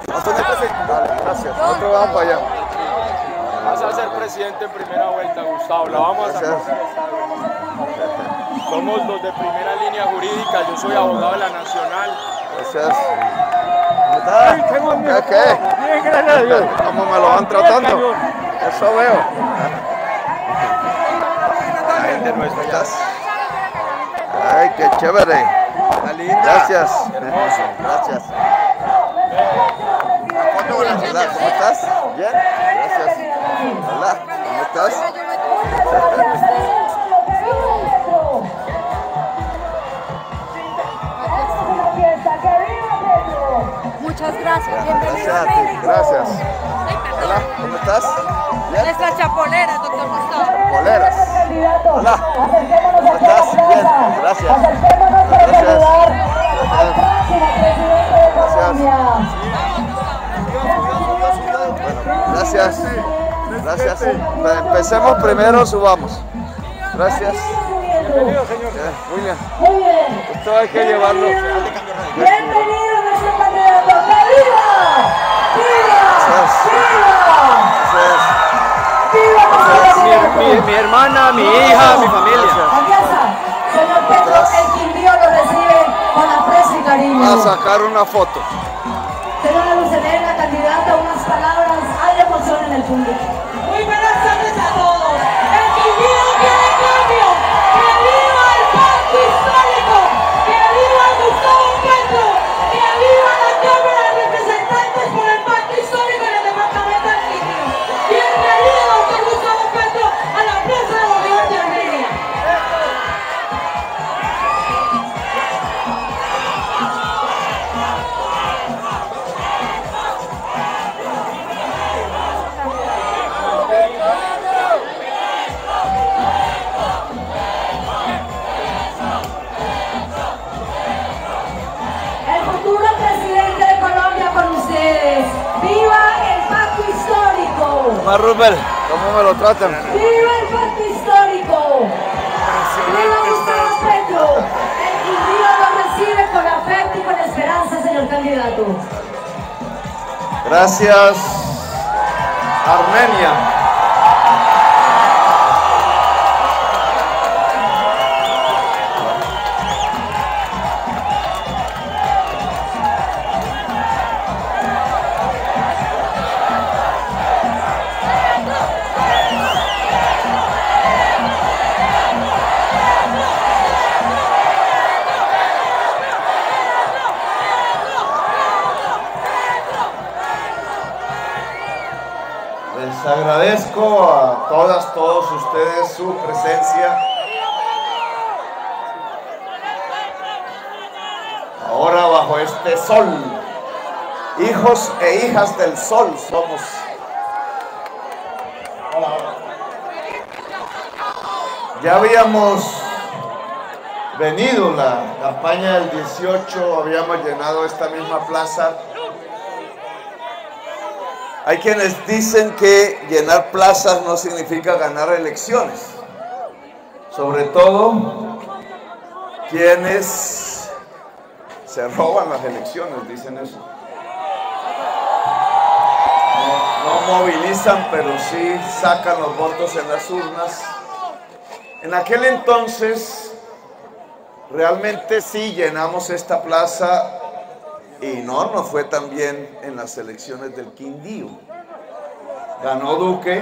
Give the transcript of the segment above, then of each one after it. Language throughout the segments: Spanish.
Dale, gracias. Nosotros vamos para allá. Vas a ser presidente en primera vuelta, Gustavo. La vamos a sacar. Somos los de primera línea jurídica. Yo soy abogado de la Nacional. Gracias. ¿Cómo estás? ¿Qué? Bien, gracias a Dios. ¿Cómo me lo van tratando? Eso veo. Ay, de nuestro estás. Ay, qué chévere. Gracias. Hermoso. Gracias. Hola, ¿cómo estás? Bien. Gracias. Hola, ¿cómo estás? Muchas gracias, bienvenido. Gracias a ti, gracias. Hola, ¿cómo estás? Bien. Nuestra chapolera, doctor Gustavo. Poleras. Hola, ¿cómo estás? Bien, gracias. Gracias. Bueno, gracias. Gracias. Empecemos primero, subamos. Gracias. Bienvenido, señor. Muy bien. Muy bien. Esto hay que llevarlo. Bienvenido nuestro candidato. ¡Viva! ¡Viva! Gracias. ¡Viva! Mi hermana, mi hija, mi familia. Aquí está. Señor Petro, el Quindío lo recibe con aprecio y cariño. A sacar una foto. Señora Lucelena, candidata, unas palabras. Hay emoción en el público. Muy buenas tardes a todos. El Quindío quiere cambio. ¡Que viva el pacto histórico! ¡Que viva Gustavo Petro! ¡Que viva la Cámara de Representantes por el pacto histórico en el departamento del Quindío! Bienvenido, doctor Gustavo Petro, a la Plaza de Bolívar de Armenia. El futuro presidente de Colombia con ustedes. ¡Viva el pacto histórico! Más Rupert, ¿cómo me lo tratan? ¡Viva el pacto histórico! ¡Viva Gustavo Petro! El Quindío lo recibe con afecto y con esperanza, señor candidato. Gracias, Armenia. Les agradezco a todas, todos ustedes su presencia. Ahora bajo este sol, hijos e hijas del sol somos. Ya habíamos venido la campaña del 18, habíamos llenado esta misma plaza. Hay quienes dicen que llenar plazas no significa ganar elecciones. Sobre todo quienes se roban las elecciones, dicen eso. No movilizan, pero sí sacan los votos en las urnas. En aquel entonces, realmente sí llenamos esta plaza. Y no nos fue tan bien en las elecciones del Quindío. Ganó Duque,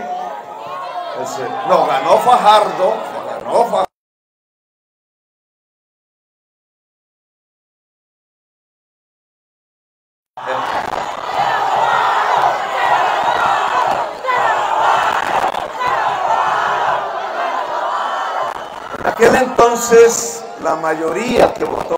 ganó Fajardo, En aquel entonces, la mayoría que votó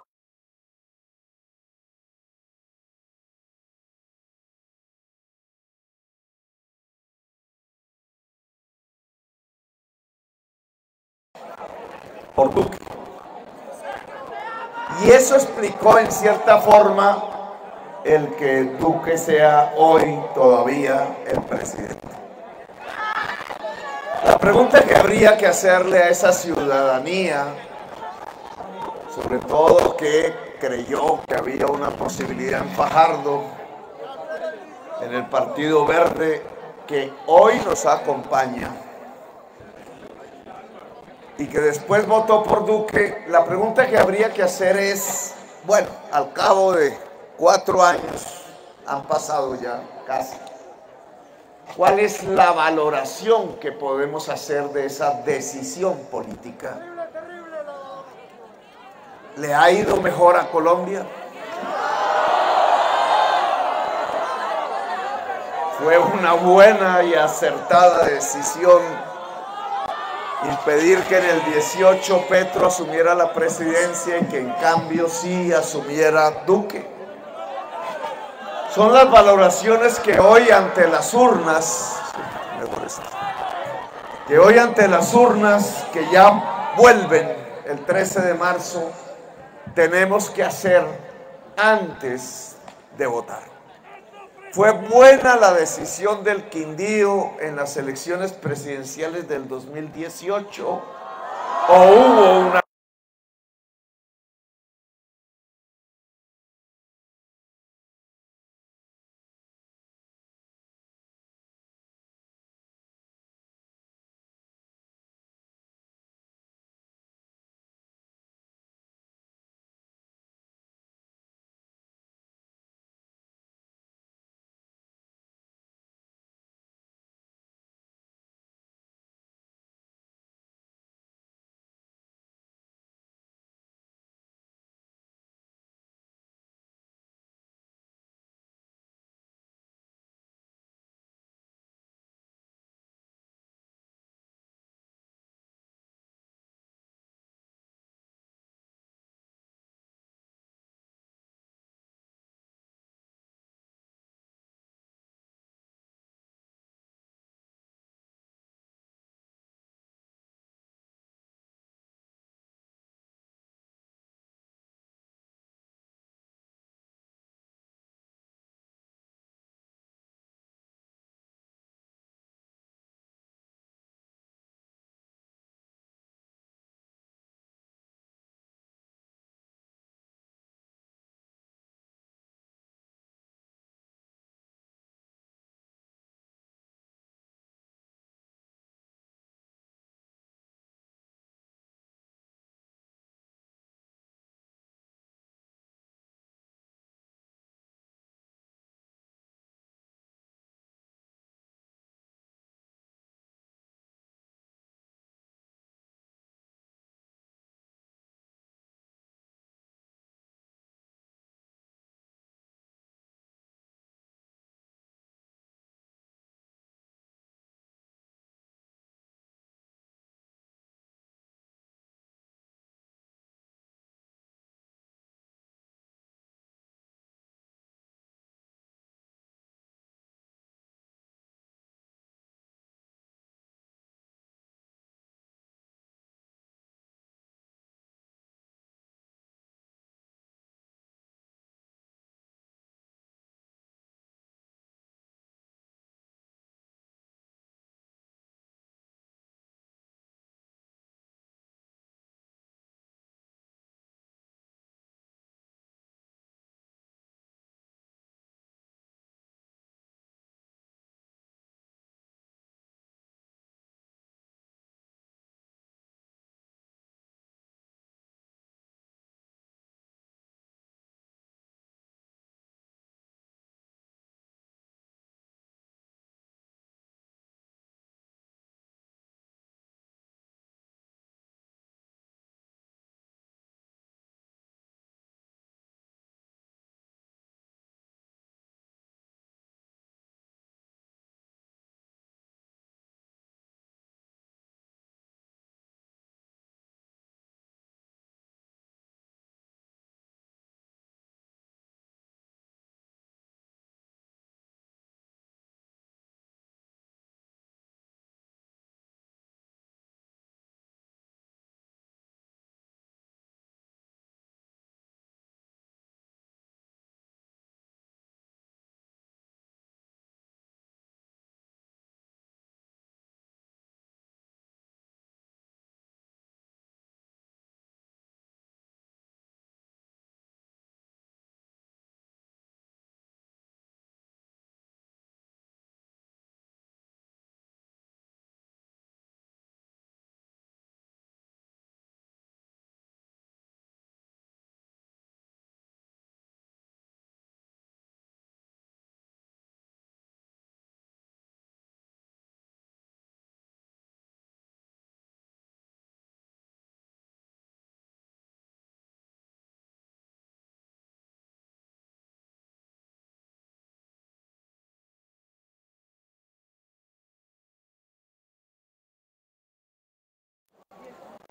por Duque. Y eso explicó en cierta forma el que Duque sea hoy todavía el presidente. La pregunta que habría que hacerle a esa ciudadanía, sobre todo que creyó que había una posibilidad en Fajardo, en el Partido Verde que hoy nos acompaña y que después votó por Duque, la pregunta que habría que hacer es, bueno, al cabo de 4 años, han pasado ya casi, ¿cuál es la valoración que podemos hacer de esa decisión política? ¿Le ha ido mejor a Colombia? Fue una buena y acertada decisión impedir que en el 18 Petro asumiera la presidencia y que en cambio sí asumiera Duque. Son las valoraciones que hoy ante las urnas, que ya vuelven el 13 de marzo, tenemos que hacer antes de votar. ¿Fue buena la decisión del Quindío en las elecciones presidenciales del 2018 o hubo una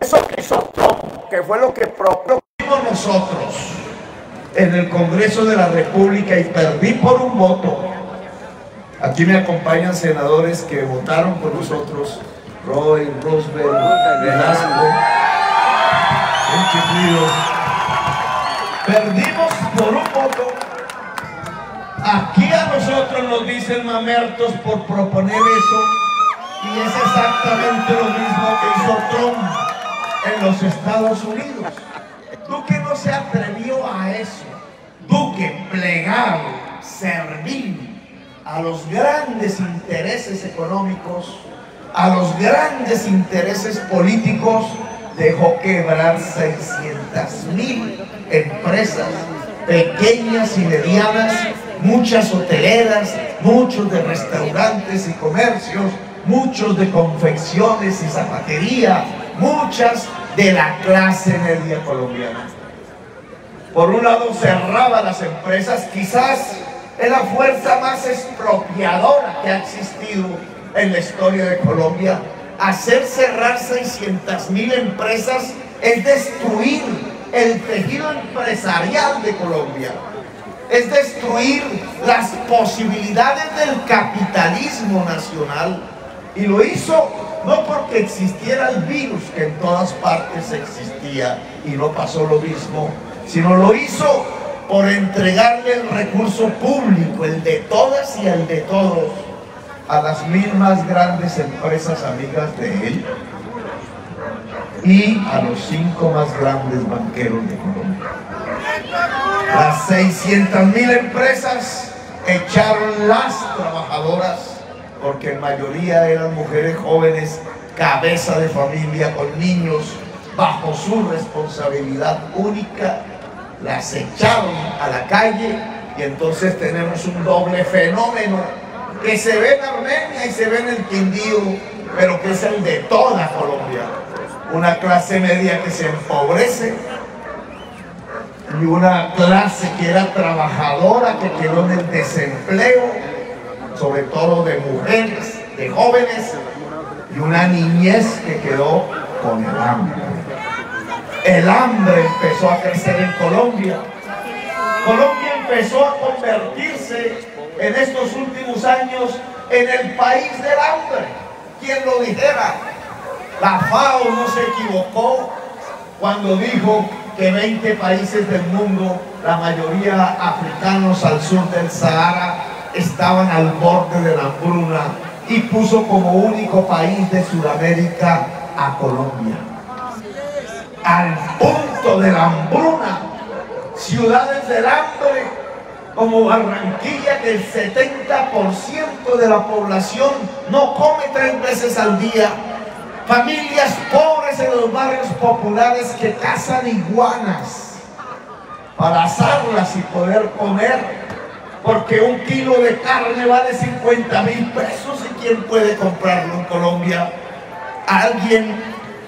Eso que hizo Trump, que fue lo que propusimos nosotros en el Congreso de la República y perdí por un voto. Aquí me acompañan senadores que votaron por nosotros: Roy, Roosevelt, Velasco, perdimos por un voto. Aquí a nosotros nos dicen mamertos por proponer eso, y es exactamente lo mismo que hizo Trump en los Estados Unidos. Duque no se atrevió a eso. Duque, plegar, servir a los grandes intereses económicos, a los grandes intereses políticos, dejó quebrar 600,000 empresas pequeñas y medianas, muchas hoteleras, muchos de restaurantes y comercios, muchos de confecciones y zapatería, muchas de la clase media colombiana. Por un lado cerraba las empresas, quizás es la fuerza más expropiadora que ha existido en la historia de Colombia. Hacer cerrar 600,000 empresas es destruir el tejido empresarial de Colombia, es destruir las posibilidades del capitalismo nacional. Y lo hizo no porque existiera el virus, que en todas partes existía y no pasó lo mismo, sino lo hizo por entregarle el recurso público, el de todas y el de todos, a las 1,000 más grandes empresas amigas de él y a los 5 más grandes banqueros de Colombia. Las 600,000 empresas echaron las trabajadoras, porque en mayoría eran mujeres jóvenes, cabeza de familia, con niños, bajo su responsabilidad única. Las echaron a la calle, y entonces tenemos un doble fenómeno que se ve en Armenia y se ve en el Quindío, pero que es el de toda Colombia. Una clase media que se empobrece y una clase que era trabajadora, que quedó en el desempleo, sobre todo de mujeres, de jóvenes, y una niñez que quedó con el hambre. El hambre empezó a crecer en Colombia. Colombia empezó a convertirse en estos últimos años en el país del hambre. ¿Quién lo dijera? La FAO no se equivocó cuando dijo que 20 países del mundo, la mayoría africanos al sur del Sahara, estaban al borde de la hambruna, y puso como único país de Sudamérica a Colombia. Al punto de la hambruna, ciudades del hambre como Barranquilla, que el 70% de la población no come 3 veces al día. Familias pobres en los barrios populares que cazan iguanas para asarlas y poder comer, porque un kilo de carne vale 50,000 pesos. ¿Y quién puede comprarlo en Colombia? Alguien,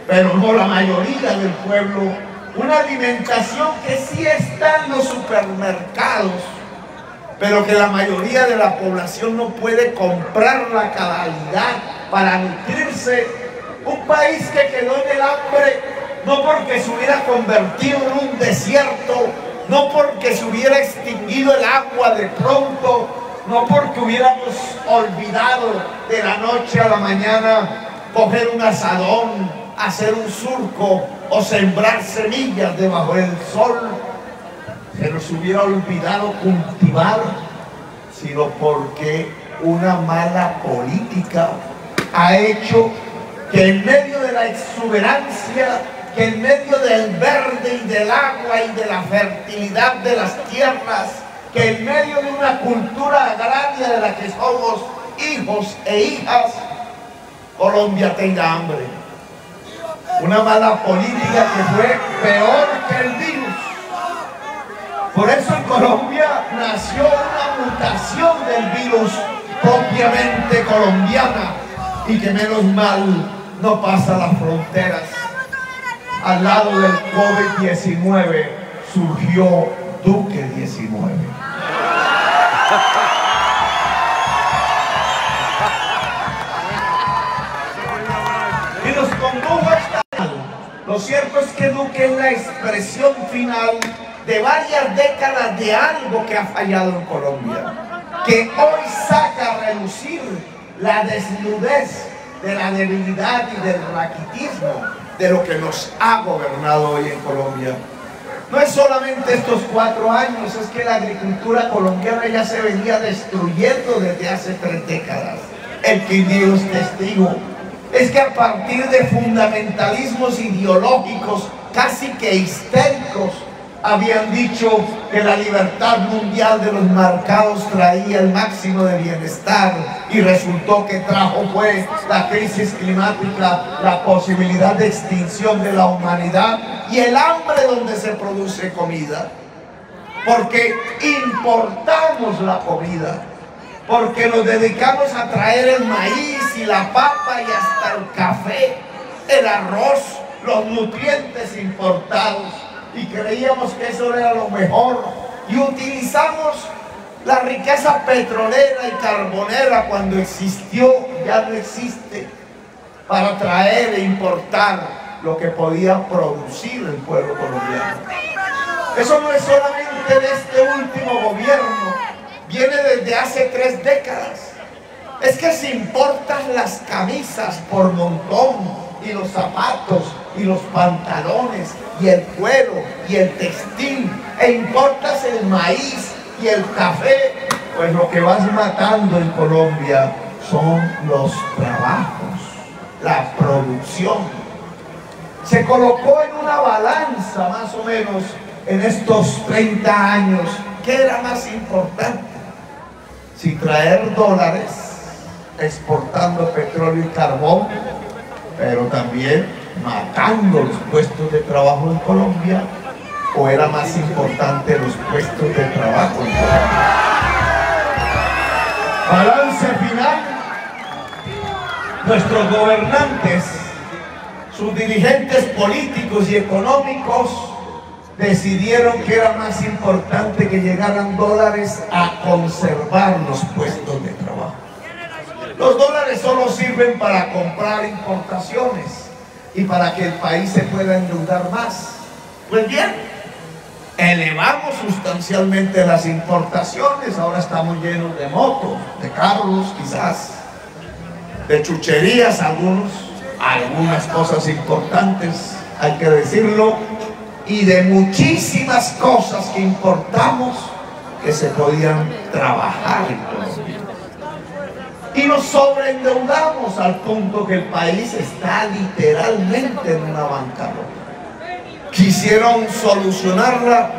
pero no la mayoría del pueblo. Una alimentación que sí está en los supermercados, pero que la mayoría de la población no puede comprar la cabalidad para nutrirse. Un país que quedó en el hambre, no porque se hubiera convertido en un desierto, no porque se hubiera extinguido el agua de pronto, no porque hubiéramos olvidado de la noche a la mañana coger un asadón, hacer un surco o sembrar semillas debajo del sol, se nos hubiera olvidado cultivar, sino porque una mala política ha hecho que en medio de la exuberancia, que en medio del verde y del agua y de la fertilidad de las tierras, que en medio de una cultura agraria de la que somos hijos e hijas, Colombia tenga hambre. Una mala política que fue peor que el virus. Por eso en Colombia nació una mutación del virus propiamente colombiana, y que menos mal no pasa las fronteras. Al lado del COVID-19 surgió Duque 19. Y nos condujo a esta. Lo cierto es que Duque es la expresión final de varias décadas de algo que ha fallado en Colombia, que hoy saca a relucir la desnudez de la debilidad y del raquitismo de lo que nos ha gobernado hoy en Colombia. No es solamente estos 4 años, es que la agricultura colombiana ya se venía destruyendo desde hace 3 décadas. El Quindío es testigo. Es que a partir de fundamentalismos ideológicos casi que histéricos, habían dicho que la libertad mundial de los mercados traía el máximo de bienestar y resultó que trajo fue la crisis climática, la posibilidad de extinción de la humanidad y el hambre donde se produce comida. Porque importamos la comida, porque nos dedicamos a traer el maíz y la papa y hasta el café, el arroz, los nutrientes importados. Y creíamos que eso era lo mejor y utilizamos la riqueza petrolera y carbonera cuando existió, ya no existe, para traer e importar lo que podía producir el pueblo colombiano. Eso no es solamente de este último gobierno, viene desde hace 3 décadas. Es que se importan las camisas por montón y los zapatos y los pantalones y el cuero y el textil, e importas el maíz y el café, pues lo que vas matando en Colombia son los trabajos, la producción. Se colocó en una balanza más o menos en estos 30 años, ¿qué era más importante? Si traer dólares exportando petróleo y carbón, pero también matando los puestos de trabajo en Colombia, o era más importante los puestos de trabajo en Colombia. Balance final: nuestros gobernantes, sus dirigentes políticos y económicos decidieron que era más importante que llegaran dólares a conservar los puestos de trabajo. Los dólares solo sirven para comprar importaciones y para que el país se pueda endeudar más. Pues bien, elevamos sustancialmente las importaciones. Ahora estamos llenos de motos, de carros quizás, de chucherías algunas cosas importantes, hay que decirlo, y de muchísimas cosas que importamos que se podían trabajar en Colombia. Y nos sobreendeudamos al punto que el país está literalmente en una bancarrota. Quisieron solucionarla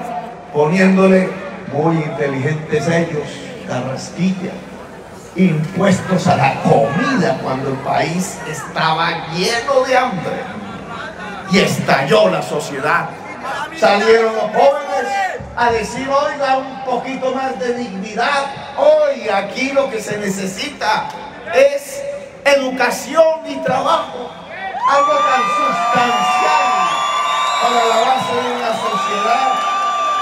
poniéndole, muy inteligentes ellos, carrasquilla, impuestos a la comida cuando el país estaba lleno de hambre. Y estalló la sociedad. Salieron los jóvenes a decir: oiga, un poquito más de dignidad. Hoy aquí lo que se necesita es educación y trabajo, algo tan sustancial para la base de una sociedad.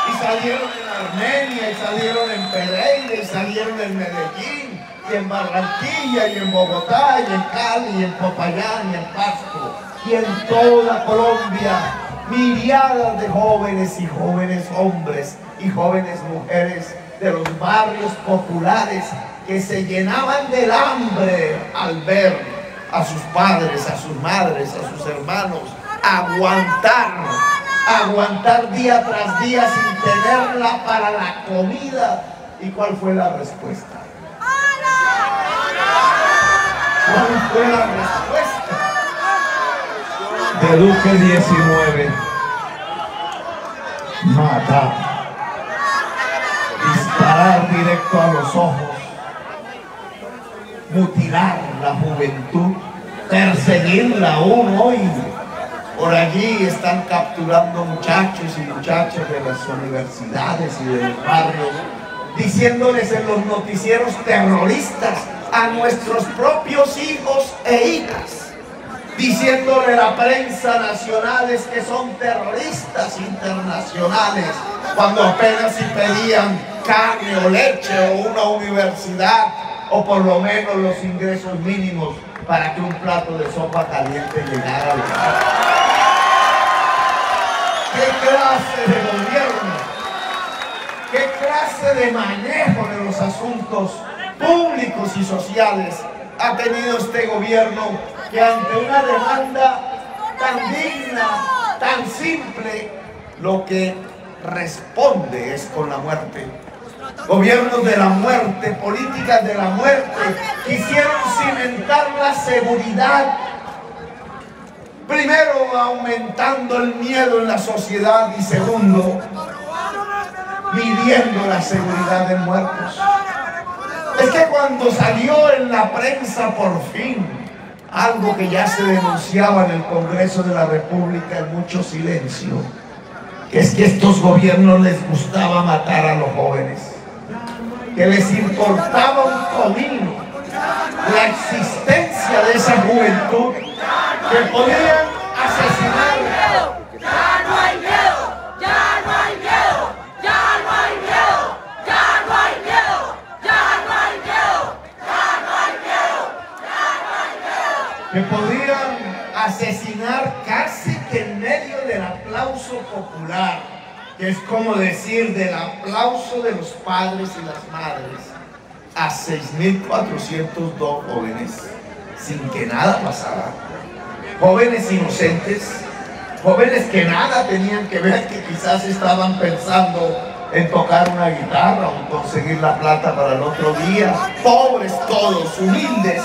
Y salieron en Armenia, y salieron en Pereira, y salieron en Medellín, y en Barranquilla, y en Bogotá, y en Cali, y en Popayán, y en Pasto, y en toda Colombia. Miriadas de jóvenes y jóvenes hombres y jóvenes mujeres de los barrios populares que se llenaban del hambre al ver a sus padres, a sus madres, a sus hermanos aguantar día tras día sin tenerla para la comida. ¿Y cuál fue la respuesta? ¿Cuál fue la respuesta de Duque 19? Matar, disparar directo a los ojos, mutilar la juventud, perseguirla aún hoy. Por allí están capturando muchachos y muchachas de las universidades y de los barrios, diciéndoles en los noticieros terroristas a nuestros propios hijos e hijas, diciéndole a la prensa nacionales que son terroristas internacionales, cuando apenas si pedían carne o leche o una universidad, o por lo menos los ingresos mínimos para que un plato de sopa caliente llegara a la casa. ¿Qué clase de gobierno? ¿Qué clase de manejo de los asuntos públicos y sociales ha tenido este gobierno, que ante una demanda tan digna, tan simple, lo que responde es con la muerte? Gobiernos de la muerte, políticas de la muerte, quisieron cimentar la seguridad, primero aumentando el miedo en la sociedad y segundo, midiendo la seguridad de muertos. Es que cuando salió en la prensa por fin algo que ya se denunciaba en el Congreso de la República en mucho silencio, que es que a estos gobiernos les gustaba matar a los jóvenes, que les importaba un comino la existencia de esa juventud, que podían asesinar. Ya no hay miedo, ya no hay miedo, ya no hay miedo, ya no hay miedo, ya no hay miedo, ya no hay miedo, ya no hay miedo. Que podían asesinar casi que en medio del aplauso popular, que es como decir del aplauso de los padres y las madres, a 6.402 jóvenes sin que nada pasara. Jóvenes inocentes, jóvenes que nada tenían que ver, que quizás estaban pensando en tocar una guitarra o en conseguir la plata para el otro día. Pobres todos, humildes,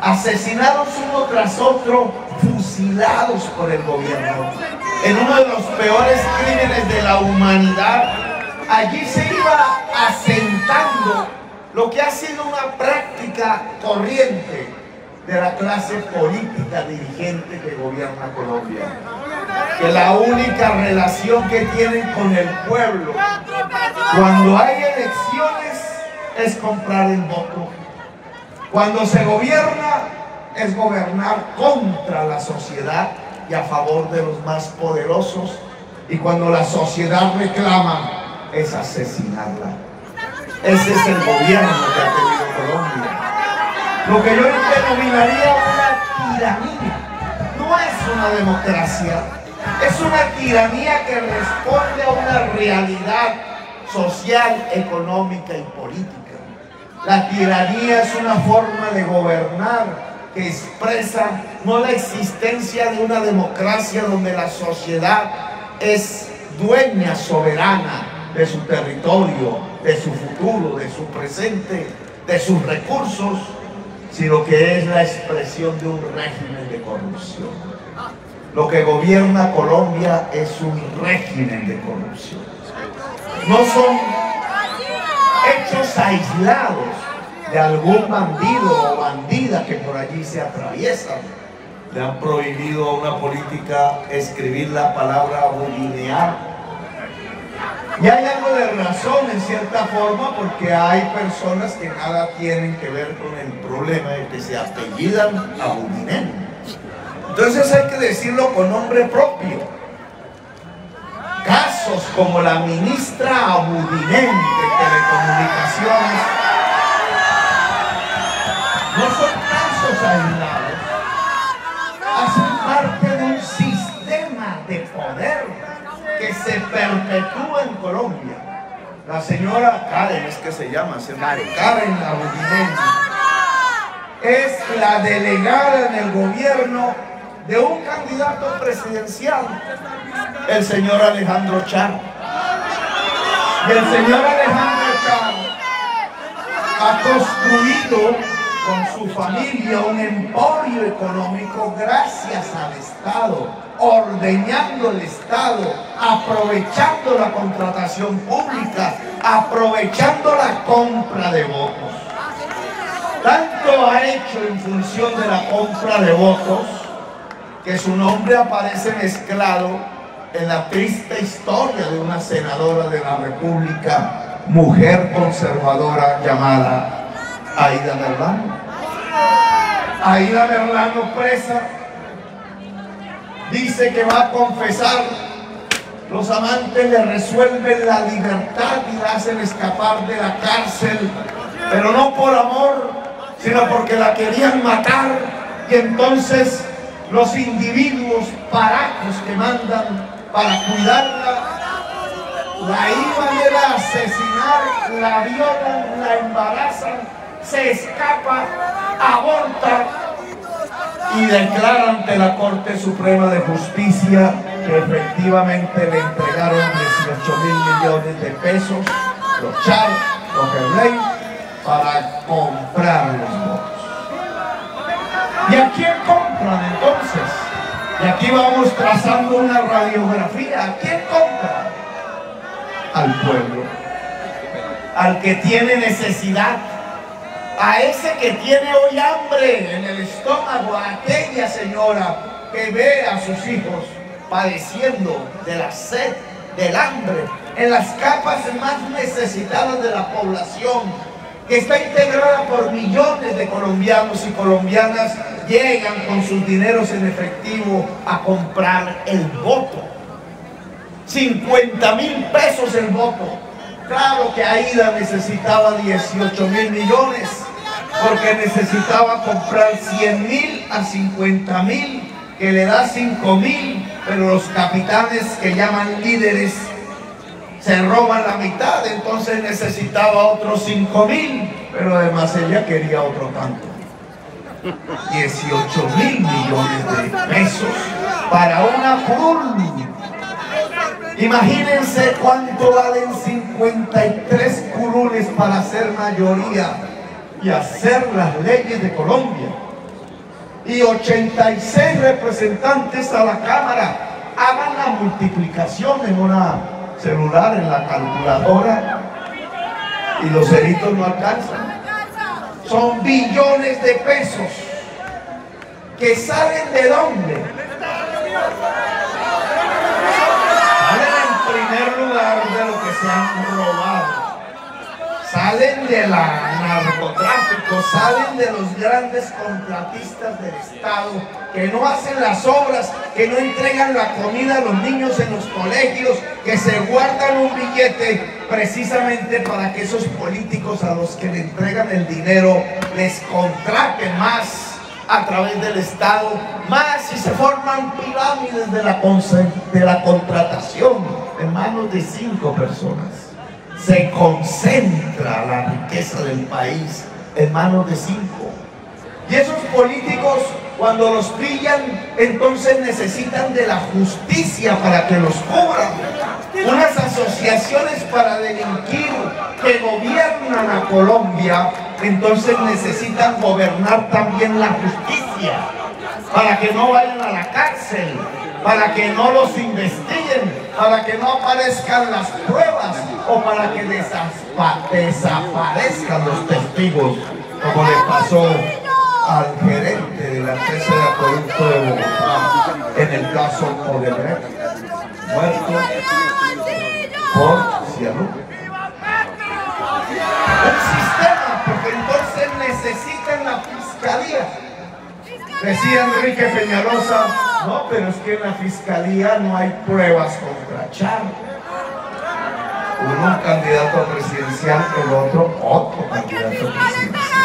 asesinados uno tras otro, fusilados por el gobierno. En uno de los peores crímenes de la humanidad, allí se iba asentando lo que ha sido una práctica corriente de la clase política dirigente que gobierna Colombia, que la única relación que tienen con el pueblo cuando hay elecciones es comprar el voto. Cuando se gobierna es gobernar contra la sociedad y a favor de los más poderosos, y cuando la sociedad reclama es asesinarla. Ese es el gobierno que ha tenido Colombia. Lo que yo denominaría una tiranía. No es una democracia, es una tiranía que responde a una realidad social, económica y política. La tiranía es una forma de gobernar que expresa no la existencia de una democracia donde la sociedad es dueña, soberana de su territorio, de su futuro, de su presente, de sus recursos, sino que es la expresión de un régimen de corrupción. Lo que gobierna Colombia es un régimen de corrupción. No son hechos aislados de algún bandido o bandida que por allí se atraviesan. Le han prohibido a una política escribir la palabra bulinear. Y hay algo de razón en cierta forma, porque hay personas que nada tienen que ver con el problema de que se apellidan Abudinen. Entonces hay que decirlo con nombre propio. Casos como la ministra Abudinen de Telecomunicaciones no son casos aislados, hacen parte de un sistema de poder que se perpetúa en Colombia. La señora Karen, es que se llama, Karen Abudinen, es la delegada en el gobierno de un candidato presidencial, el señor Alejandro Char. Y el señor Alejandro Char ha construido con su familia un emporio económico gracias al Estado, ordeñando el Estado, aprovechando la contratación pública, aprovechando la compra de votos. Tanto ha hecho en función de la compra de votos que su nombre aparece mezclado en la triste historia de una senadora de la República, mujer conservadora llamada Aida Merlano. Aida Merlano, presa, dice que va a confesar. Los amantes le resuelven la libertad y la hacen escapar de la cárcel, pero no por amor, sino porque la querían matar. Y entonces los individuos paracos que mandan para cuidarla, la iban a asesinar, la violan, la embarazan, se escapa, aborta y declara ante la Corte Suprema de Justicia que efectivamente le entregaron 18.000 millones de pesos, los Char, los Gerlain, para comprar los votos. ¿Y a quién compran entonces? Y aquí vamos trazando una radiografía. ¿A quién compran? Al pueblo, al que tiene necesidad, a ese que tiene hoy hambre en el estómago, a aquella señora que ve a sus hijos padeciendo de la sed, del hambre, en las capas más necesitadas de la población, que está integrada por millones de colombianos y colombianas, llegan con sus dineros en efectivo a comprar el voto. 50.000 pesos el voto. Claro que Aida necesitaba 18.000 millones, porque necesitaba comprar 100.000 a 50.000, que le da 5.000, pero los capitanes que llaman líderes se roban la mitad, entonces necesitaba otros 5.000, pero además ella quería otro tanto. 18.000 millones de pesos para una curul. Imagínense cuánto valen 53 curules para hacer mayoría y hacer las leyes de Colombia. Y 86 representantes a la Cámara. Hagan la multiplicación en una celular, en la calculadora, y los ceritos no alcanzan. Son billones de pesos que salen ¿de dónde? Salen en primer lugar de lo que se han robado. Salen del narcotráfico, salen de los grandes contratistas del Estado que no hacen las obras, que no entregan la comida a los niños en los colegios, que se guardan un billete precisamente para que esos políticos a los que le entregan el dinero les contraten más a través del Estado, más, y se forman pirámides de la contratación en manos de 5 personas. Se concentra la riqueza del país en manos de 5. Y esos políticos, cuando los pillan, entonces necesitan de la justicia para que los cubran. Unas asociaciones para delinquir que gobiernan a Colombia, entonces necesitan gobernar también la justicia, para que no vayan a la cárcel, para que no los investiguen, para que no aparezcan las pruebas o para que desaparezcan los testigos, como le pasó al gerente de la empresa de acueducto de Bogotá en el caso Odebrecht, muerto por cianuro. Un sistema, porque entonces necesitan la fiscalía. Decía Enrique Peñalosa, no, pero es que en la fiscalía no hay pruebas contra Chávez. Uno un candidato presidencial, el otro candidato presidencial.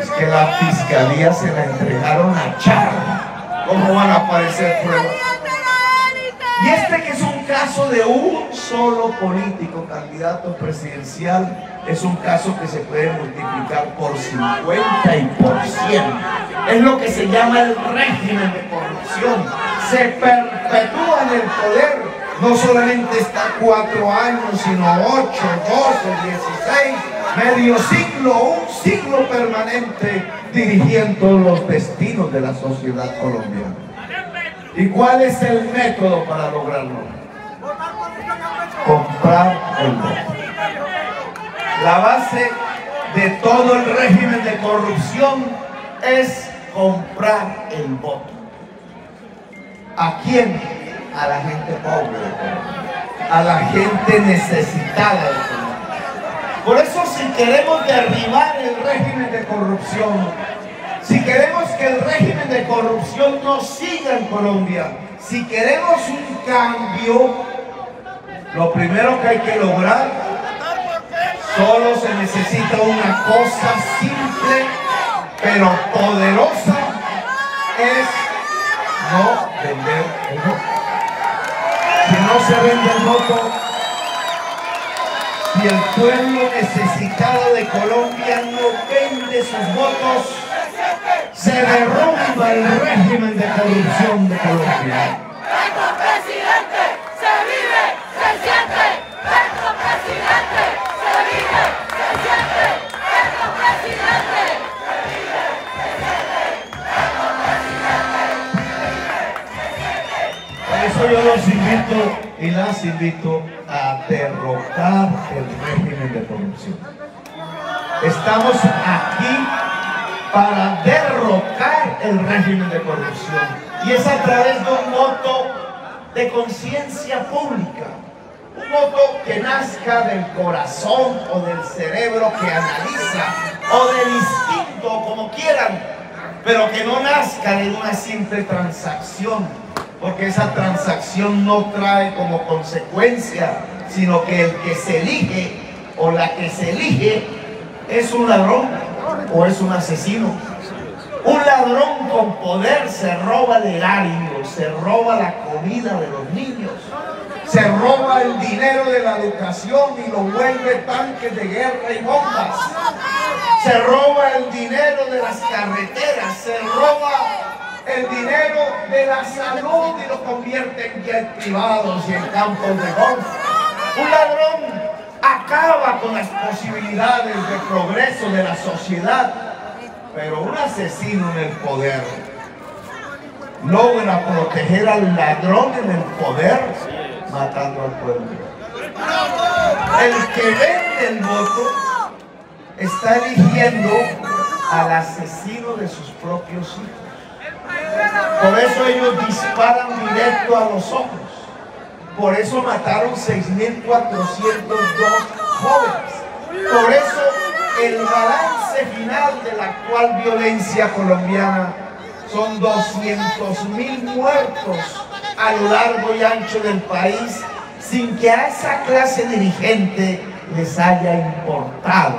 Es que la fiscalía se la entregaron a Chávez. ¿Cómo van a aparecer pruebas? Y este, que es un caso de un solo político candidato presidencial, es un caso que se puede multiplicar por 50 y por 100. Es lo que se llama el régimen de corrupción. Se perpetúa en el poder. No solamente está 4 años, sino 8, 12, 16, medio siglo, un siglo permanente dirigiendo los destinos de la sociedad colombiana. ¿Y cuál es el método para lograrlo? Comprar el voto. La base de todo el régimen de corrupción es comprar el voto. ¿A quién? A la gente pobre de Colombia, a la gente necesitada de Colombia. Por eso, si queremos derribar el régimen de corrupción, si queremos que el régimen de corrupción no siga en Colombia, si queremos un cambio, lo primero que hay que lograr, solo se necesita una cosa simple pero poderosa, es no vender se vende el voto. Si el pueblo necesitado de Colombia no vende sus votos, se derrumba el régimen de corrupción de Colombia. Petro presidente, se vive, se siente. Petro presidente, se vive, se siente. Petro presidente, se vive, se siente. Petro presidente. Por eso yo los invito y las invito a derrocar el régimen de corrupción. Estamos aquí para derrocar el régimen de corrupción, y es a través de un voto de conciencia pública, un voto que nazca del corazón o del cerebro que analiza, o del instinto, como quieran, pero que no nazca de una simple transacción, porque esa transacción no trae como consecuencia, sino que el que se elige o la que se elige es un ladrón o es un asesino. Un ladrón con poder se roba el erario, se roba la comida de los niños, se roba el dinero de la educación y lo vuelve tanques de guerra y bombas, se roba el dinero de las carreteras, se roba el dinero de la salud y lo convierte en jet privados y en campos de golf. Un ladrón acaba con las posibilidades de progreso de la sociedad, pero un asesino en el poder logra proteger al ladrón en el poder, matando al pueblo. El que vende el voto está eligiendo al asesino de sus propios hijos. Por eso ellos disparan directo a los ojos. Por eso mataron 6.402 jóvenes. Por eso el balance final de la actual violencia colombiana son 200.000 muertos a lo largo y ancho del país, sin que a esa clase dirigente les haya importado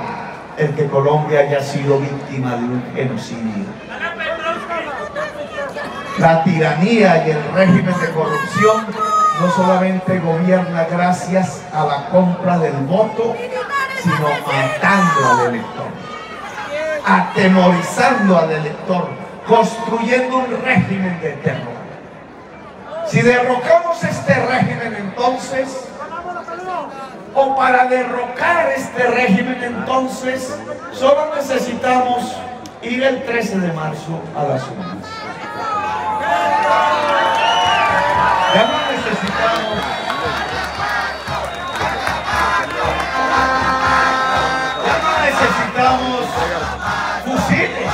el que Colombia haya sido víctima de un genocidio. La tiranía y el régimen de corrupción no solamente gobierna gracias a la compra del voto, sino matando al elector, atemorizando al elector, construyendo un régimen de terror. Si derrocamos este régimen, entonces, o para derrocar este régimen, entonces, solo necesitamos ir el 13 de marzo a las urnas. Ya no necesitamos fusiles,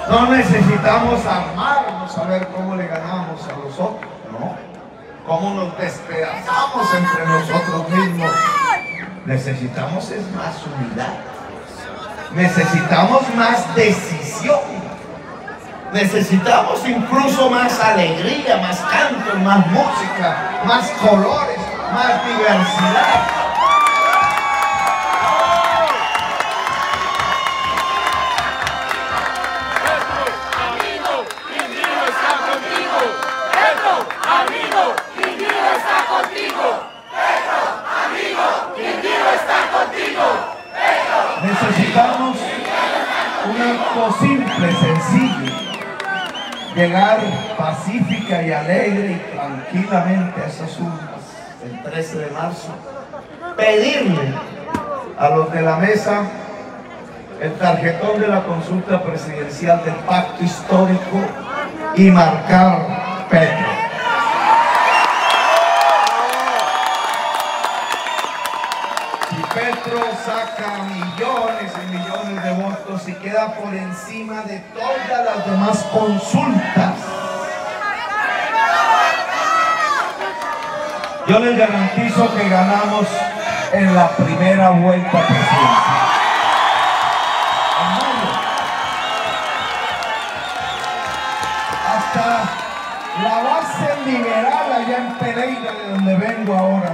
no necesitamos armarnos a ver cómo le ganamos a los otros, no, cómo nos despedazamos entre nosotros mismos. Necesitamos es más unidad, necesitamos más decisión. Necesitamos incluso más alegría, más canto, más música, más colores, más diversidad. Petro, amigo, Quindío está contigo. Petro, amigo, Quindío está contigo. Petro, amigo, Quindío está contigo. Necesitamos un acto simple, sencillo. Llegar pacífica y alegre y tranquilamente a esas urnas el 13 de marzo, pedirle a los de la mesa el tarjetón de la consulta presidencial del pacto histórico y marcar Petro. Si Petro saca millones y millones de votos y queda por encima de todas las demás consultas, yo les garantizo que ganamos en la primera vuelta presidencial. Hasta la base liberal allá en Pereira, de donde vengo ahora,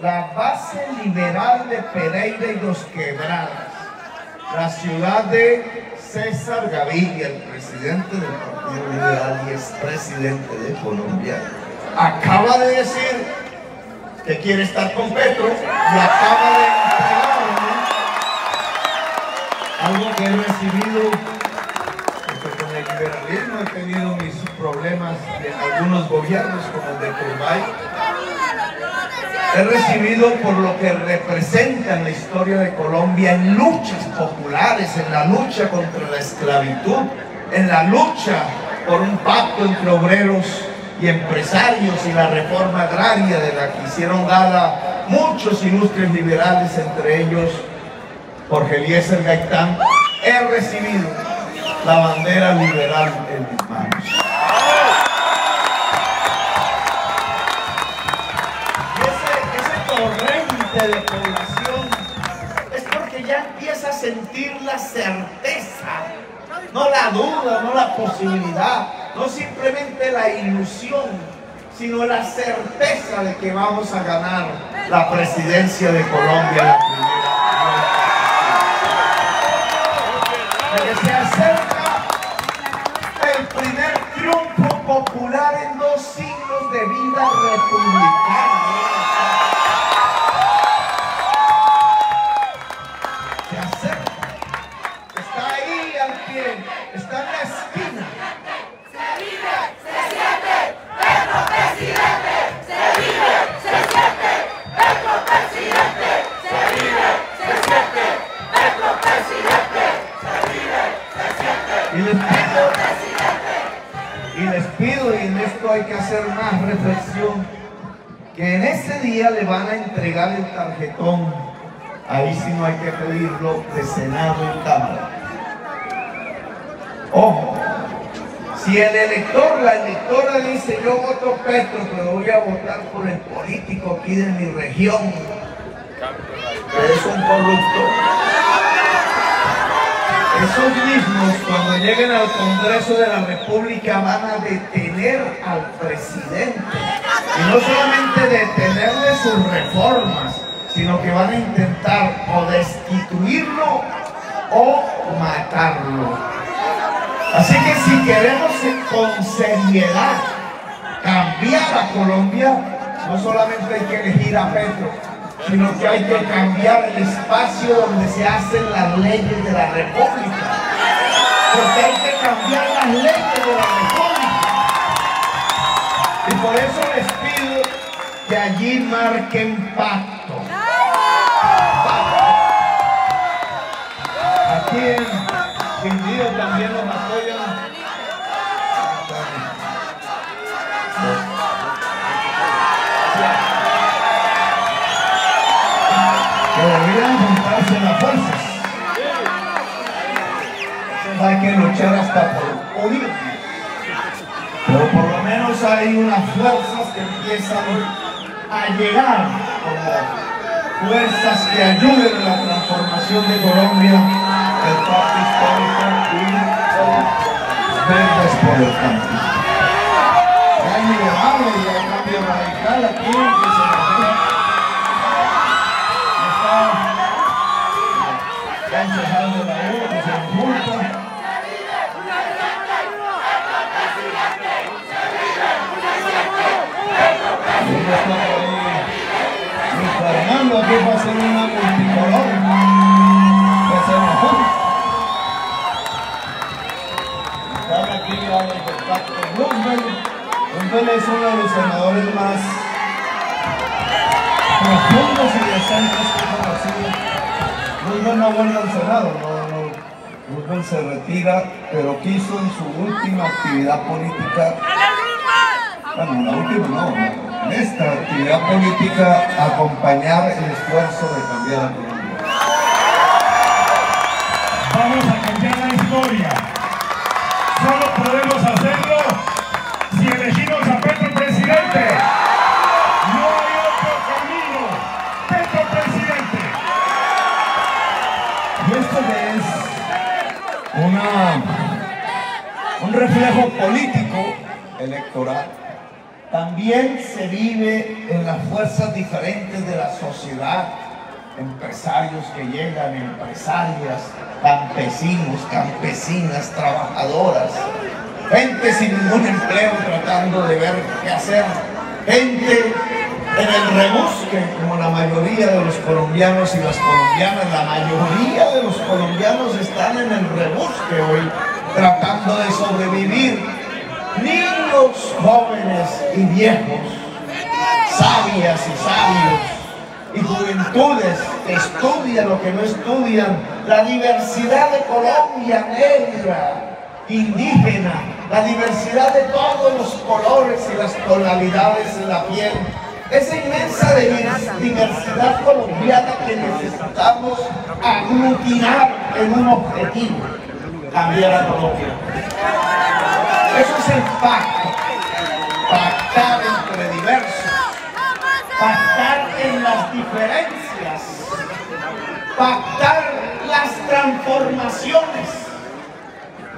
la base liberal de Pereira y Dos Quebradas, la ciudad de César Gaviria, el presidente del Partido Liberal y expresidente de Colombia, acaba de decir que quiere estar con Petro y acaba de entregarme algo que he recibido, porque con el liberalismo he tenido mis problemas en algunos gobiernos como el de Turbay. He recibido por lo que representa en la historia de Colombia en luchas populares, en la lucha contra la esclavitud, en la lucha por un pacto entre obreros y empresarios y la reforma agraria de la que hicieron gala muchos ilustres liberales, entre ellos Jorge Eliezer Gaitán. He recibido la bandera liberal en mis manos. Corriente de población es porque ya empieza a sentir la certeza, no la duda, no la posibilidad, no simplemente la ilusión, sino la certeza de que vamos a ganar la presidencia de Colombia la primera. De que se acerca el primer triunfo popular en 2 siglos de vida republicana. Está en la esquina. Se vive, se siente, Petro presidente. Se vive, se siente, Petro presidente. Se vive, se siente, Petro presidente. Se vive, se siente, Petro presidente. Y les pido, y en esto hay que hacer más reflexión, que en ese día le van a entregar el tarjetón. Ahí sí no hay que pedirlo, de Senado y Cámara. Ojo, si el elector, la electora dice yo voto Petro, pero voy a votar por el político aquí de mi región, que es un corrupto, esos mismos cuando lleguen al Congreso de la República van a detener al presidente, y no solamente detenerle sus reformas, sino que van a intentar o destituirlo o matarlo. Así que si queremos con seriedad cambiar a Colombia, no solamente hay que elegir a Petro, sino que hay que cambiar el espacio donde se hacen las leyes de la República. Porque hay que cambiar las leyes de la República. Y por eso les pido que allí marquen pacto. Aquí en Quindío también nos apoyan. Que deberían juntarse las fuerzas. Hay que luchar hasta por unir. Pero por lo menos hay unas fuerzas que empiezan a llegar como fuerzas que ayuden a la transformación de Colombia. El pacto histórico y Verdes por el Cambio. Ya hay liberales y hay cambio radical aquí que se ya empezando la U, que se junta. Fernando aquí va a ser una multicolor. Roosevelt es uno de los senadores más profundos y decentes que he conocido. Roosevelt no vuelve al Senado, Roosevelt se retira, pero quiso en su última actividad política, bueno, la última no, en esta actividad política, acompañar el esfuerzo de cambiar a Colombia. Vamos a cambiar la historia. Solo podemos hacerlo si elegimos a Petro presidente. No hay otro camino. Petro presidente. Y esto es un reflejo político electoral. También se vive en las fuerzas diferentes de la sociedad. Empresarios que llegan, empresarias, campesinos, campesinas, trabajadoras, gente sin ningún empleo tratando de ver qué hacer gente en el rebusque, como la mayoría de los colombianos y las colombianas. La mayoría de los colombianos están en el rebusque hoy, tratando de sobrevivir. Niños, jóvenes y viejos, sabias y sabios, y juventudes que estudian lo que no estudian, la diversidad de Colombia, negra, indígena, la diversidad de todos los colores y las tonalidades en la piel, esa inmensa diversidad colombiana que necesitamos aglutinar en un objetivo: cambiar a Colombia. Eso es el pacto, pactar entre diversos, pactar en las diferencias, pactar las transformaciones.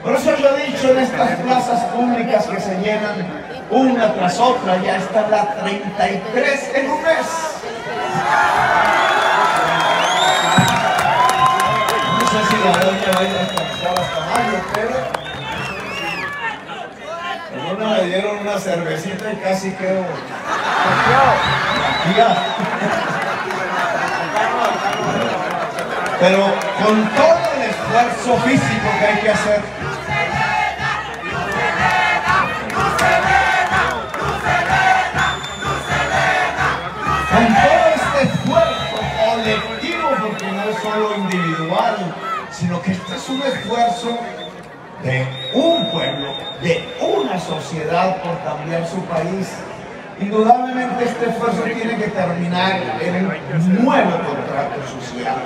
Por eso yo he dicho en estas plazas públicas que se llenan una tras otra, ya está la 33 en un mes. No sé si la doña va a ir a alcanzar hasta mayo, pero algunos me dieron una cervecita y casi quedo pero con todo el esfuerzo físico que hay que hacer, con todo este esfuerzo colectivo, porque no es solo individual, sino que este es un esfuerzo de un pueblo, de una sociedad por cambiar su país. Indudablemente este esfuerzo tiene que terminar en un nuevo contrato social,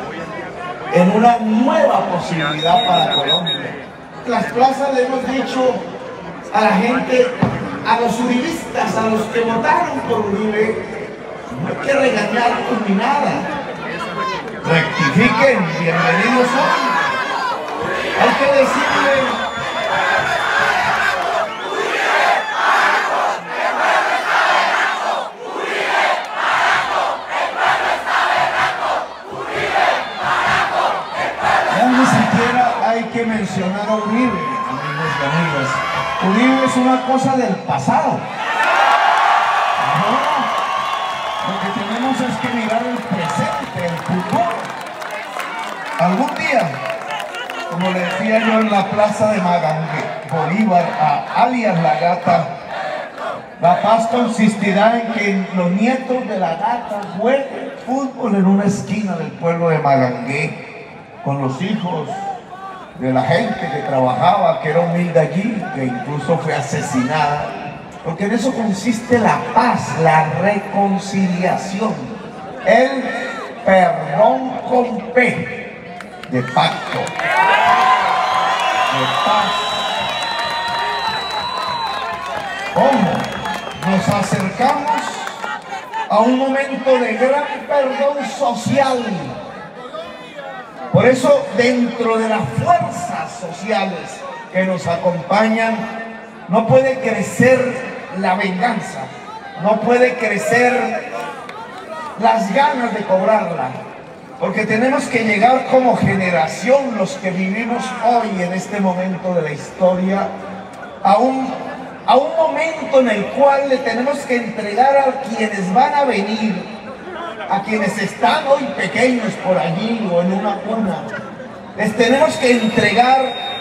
en una nueva posibilidad para Colombia. Las plazas le hemos dicho a la gente, a los uribistas, a los que votaron por Uribe: no hay que regañarlos ni nada, rectifiquen, bienvenidos son. Hay que decirle: ni siquiera hay que mencionar a Uribe, amigos y amigas. Uribe es una cosa del pasado. No, lo que tenemos es que mirar el presente, el futuro. Algún día, como le decía yo en la plaza de Magangue, Bolívar, alias La Gata, la paz consistirá en que los nietos de La Gata jueguen fútbol en una esquina del pueblo de Magangue, con los hijos de la gente que trabajaba, que era humilde allí, que incluso fue asesinada, porque en eso consiste la paz, la reconciliación, el perdón con P, de pacto, de paz. ¿Cómo? Nos acercamos a un momento de gran perdón social. Por eso, dentro de las fuerzas sociales que nos acompañan, no puede crecer la venganza, no puede crecer las ganas de cobrarla, porque tenemos que llegar como generación, los que vivimos hoy en este momento de la historia, a un momento en el cual le tenemos que entregar a quienes van a venir, a quienes están hoy pequeños por allí o en una cuna, les tenemos que entregar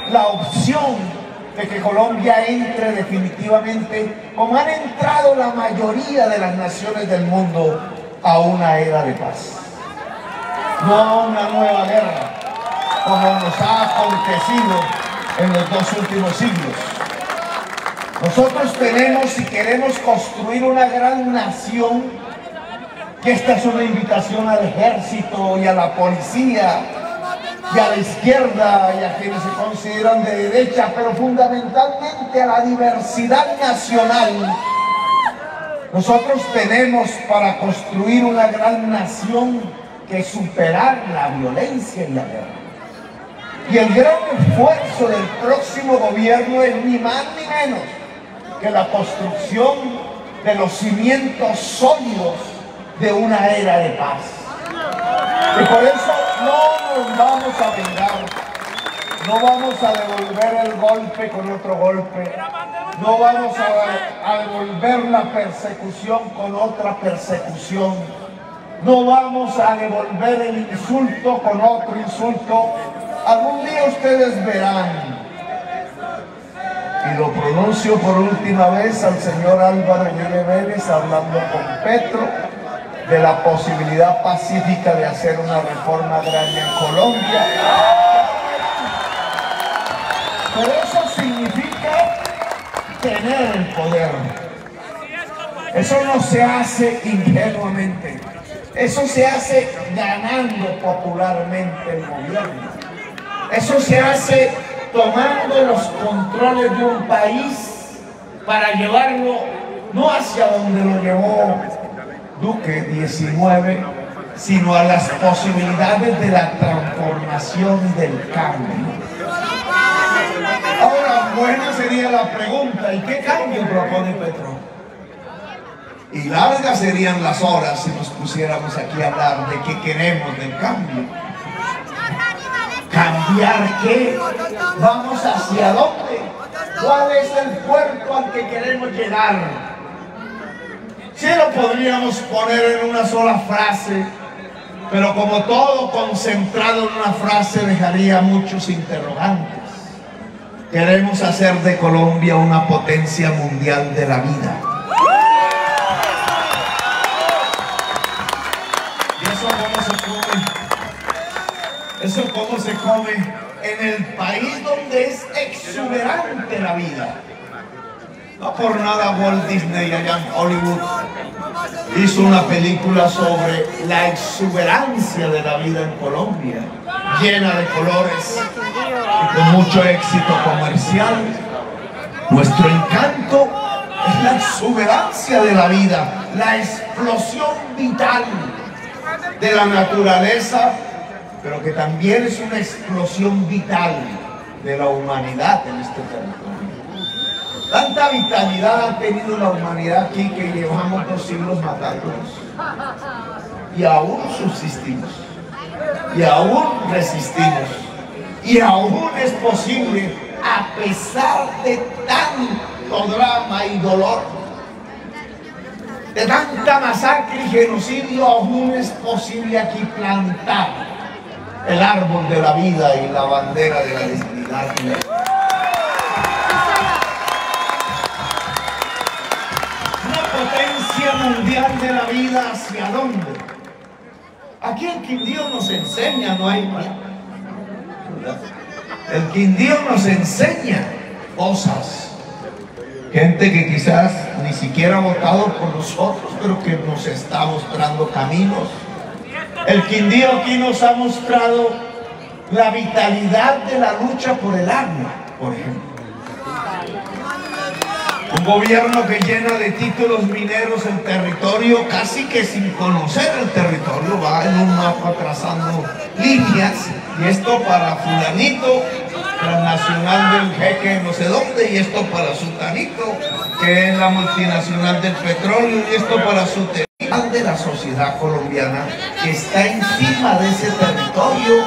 la opción de que Colombia entre definitivamente, como han entrado la mayoría de las naciones del mundo, a una era de paz. No a una nueva guerra, como nos ha acontecido en los 2 últimos siglos. Nosotros tenemos y queremos construir una gran nación. Y esta es una invitación al ejército y a la policía y a la izquierda y a quienes se consideran de derecha, pero fundamentalmente a la diversidad nacional. Nosotros tenemos para construir una gran nación que superar la violencia y la guerra. Y el gran esfuerzo del próximo gobierno es ni más ni menos que la construcción de los cimientos sólidos de una era de paz. Y por eso no nos vamos a vengar, no vamos a devolver el golpe con otro golpe. No vamos a devolver la persecución con otra persecución. No vamos a devolver el insulto con otro insulto. Algún día ustedes verán, y lo pronuncio por última vez al señor Álvaro Uribe Vélez hablando con Petro de la posibilidad pacífica de hacer una reforma agraria en Colombia. Pero eso significa tener el poder. Eso no se hace ingenuamente. Eso se hace ganando popularmente el gobierno. Eso se hace tomando los controles de un país para llevarlo no hacia donde lo llevó Duque 19, sino a las posibilidades de la transformación y del cambio. Ahora, buena sería la pregunta, ¿y qué cambio propone Petro? Y largas serían las horas si nos pusiéramos aquí a hablar de qué queremos del cambio. ¿Cambiar qué? ¿Vamos hacia dónde? ¿Cuál es el puerto al que queremos llegar? Sí lo podríamos poner en una sola frase, pero como todo concentrado en una frase dejaría muchos interrogantes. Queremos hacer de Colombia una potencia mundial de la vida. ¿Y eso cómo se come? ¿Eso cómo se come? En el país donde es exuberante la vida. No por nada Walt Disney allá en Hollywood hizo una película sobre la exuberancia de la vida en Colombia, llena de colores y con mucho éxito comercial. Nuestro encanto es la exuberancia de la vida, la explosión vital de la naturaleza, pero que también es una explosión vital de la humanidad en este territorio. Tanta vitalidad ha tenido la humanidad aquí que llevamos 2 siglos matándonos. Y aún subsistimos. Y aún resistimos. Y aún es posible, a pesar de tanto drama y dolor, de tanta masacre y genocidio, aún es posible aquí plantar el árbol de la vida y la bandera de la dignidad. Potencia mundial de la vida, ¿hacia dónde? Aquí el Quindío nos enseña, no hay más. El Quindío nos enseña cosas. Gente que quizás ni siquiera ha votado por nosotros, pero que nos está mostrando caminos. El Quindío aquí nos ha mostrado la vitalidad de la lucha por el agua, por ejemplo. Un gobierno que llena de títulos mineros el territorio, casi que sin conocer el territorio, va en un mapa trazando líneas, y esto para fulanito, transnacional del jeque no sé dónde, y esto para sutanito, que es la multinacional del petróleo, y esto para su de la sociedad colombiana, que está encima de ese territorio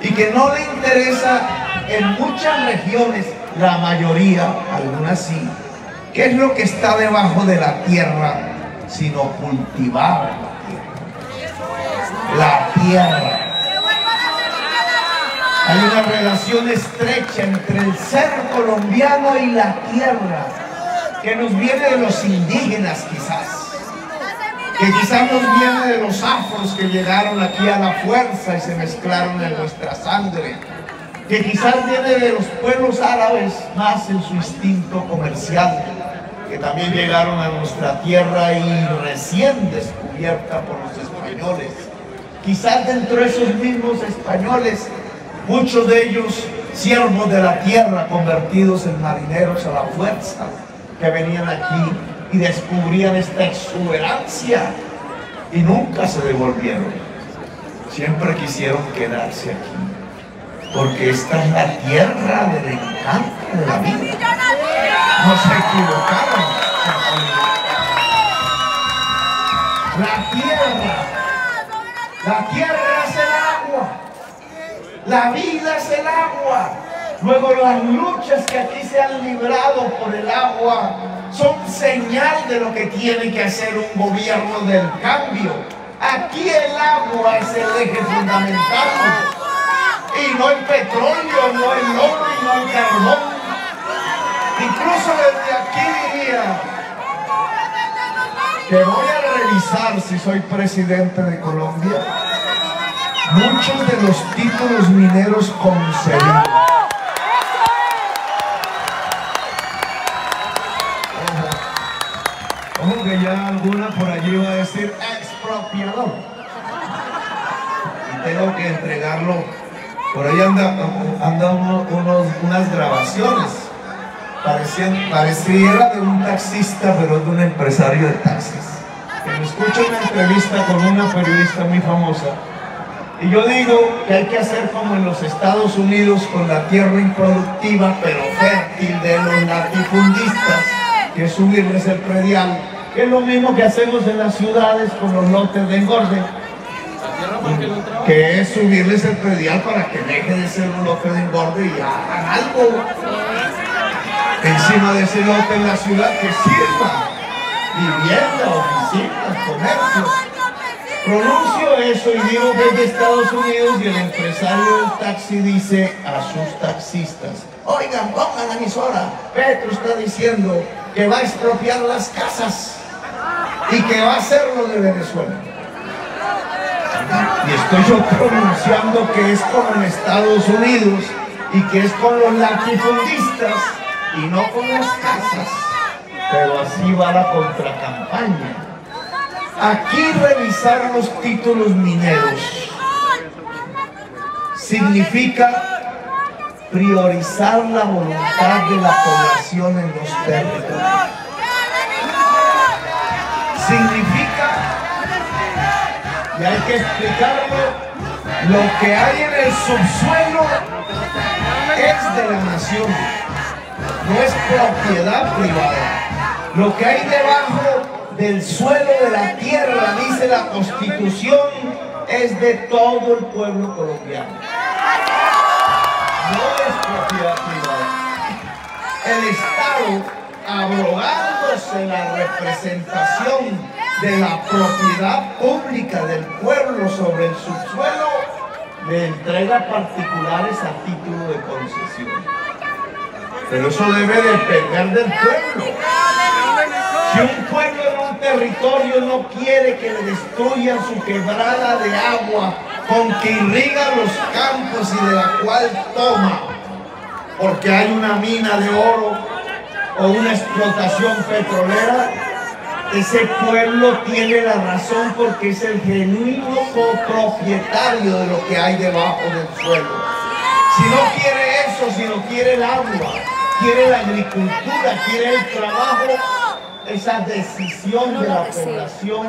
y que no le interesa en muchas regiones, la mayoría, algunas sí, ¿qué es lo que está debajo de la tierra? Sino cultivar la tierra. Hay una relación estrecha entre el ser colombiano y la tierra, que nos viene de los indígenas quizás, que quizás nos viene de los afros que llegaron aquí a la fuerza y se mezclaron en nuestra sangre, que quizás viene de los pueblos árabes más en su instinto comercial, que también llegaron a nuestra tierra y recién descubierta por los españoles. Quizás dentro de esos mismos españoles, muchos de ellos siervos de la tierra convertidos en marineros a la fuerza, que venían aquí y descubrían esta exuberancia y nunca se devolvieron. Siempre quisieron quedarse aquí, porque esta es la tierra del encanto de la vida. No se equivocaron. La tierra es el agua. La vida es el agua. Luego las luchas que aquí se han librado por el agua son señal de lo que tiene que hacer un gobierno del cambio. Aquí el agua es el eje fundamental, y no el petróleo, no el oro y no el carbón. Incluso desde aquí diría que voy a revisar, si soy presidente de Colombia, muchos de los títulos mineros concedidos. Ojo que ya alguna por allí va a decir expropiador. Y tengo que entregarlo. Por ahí anda unas grabaciones. Pareciera de un taxista, pero es de un empresario de taxis. Que me escucha una entrevista con una periodista muy famosa. Y yo digo que hay que hacer como en los Estados Unidos con la tierra improductiva pero fértil de los latifundistas, que es subirles el predial, que es lo mismo que hacemos en las ciudades con los lotes de engorde, que es subirles el predial para que deje de ser un lote de engorde y hagan algo encima de ese lote en la ciudad que sirva, vivienda, oficinas, comercio. Pronuncio eso y digo que es de Estados Unidos, y el empresario del taxi dice a sus taxistas: oigan, pongan la emisora, Petro está diciendo que va a expropiar las casas y que va a hacerlo de Venezuela. Y estoy yo pronunciando que es como en Estados Unidos y que es con los latifundistas y no con las casas, pero así va la contracampaña. Aquí revisar los títulos mineros significa priorizar la voluntad de la población en los territorios. Significa, y hay que explicarlo, lo que hay en el subsuelo es de la nación, no es propiedad privada. Lo que hay debajo del suelo de la tierra, dice la Constitución, es de todo el pueblo colombiano. No es propiedad privada. El Estado, abrogándose la representación de la propiedad pública del pueblo sobre el subsuelo, le entrega particulares a título de concesión. Pero eso debe depender del pueblo. Si un pueblo en un territorio no quiere que le destruyan su quebrada de agua con que irriga los campos y de la cual toma, porque hay una mina de oro o una explotación petrolera, ese pueblo tiene la razón porque es el genuino copropietario de lo que hay debajo del suelo. Si no quiere eso, si no quiere el agua, quiere la agricultura, quiere el trabajo, esa decisión de la población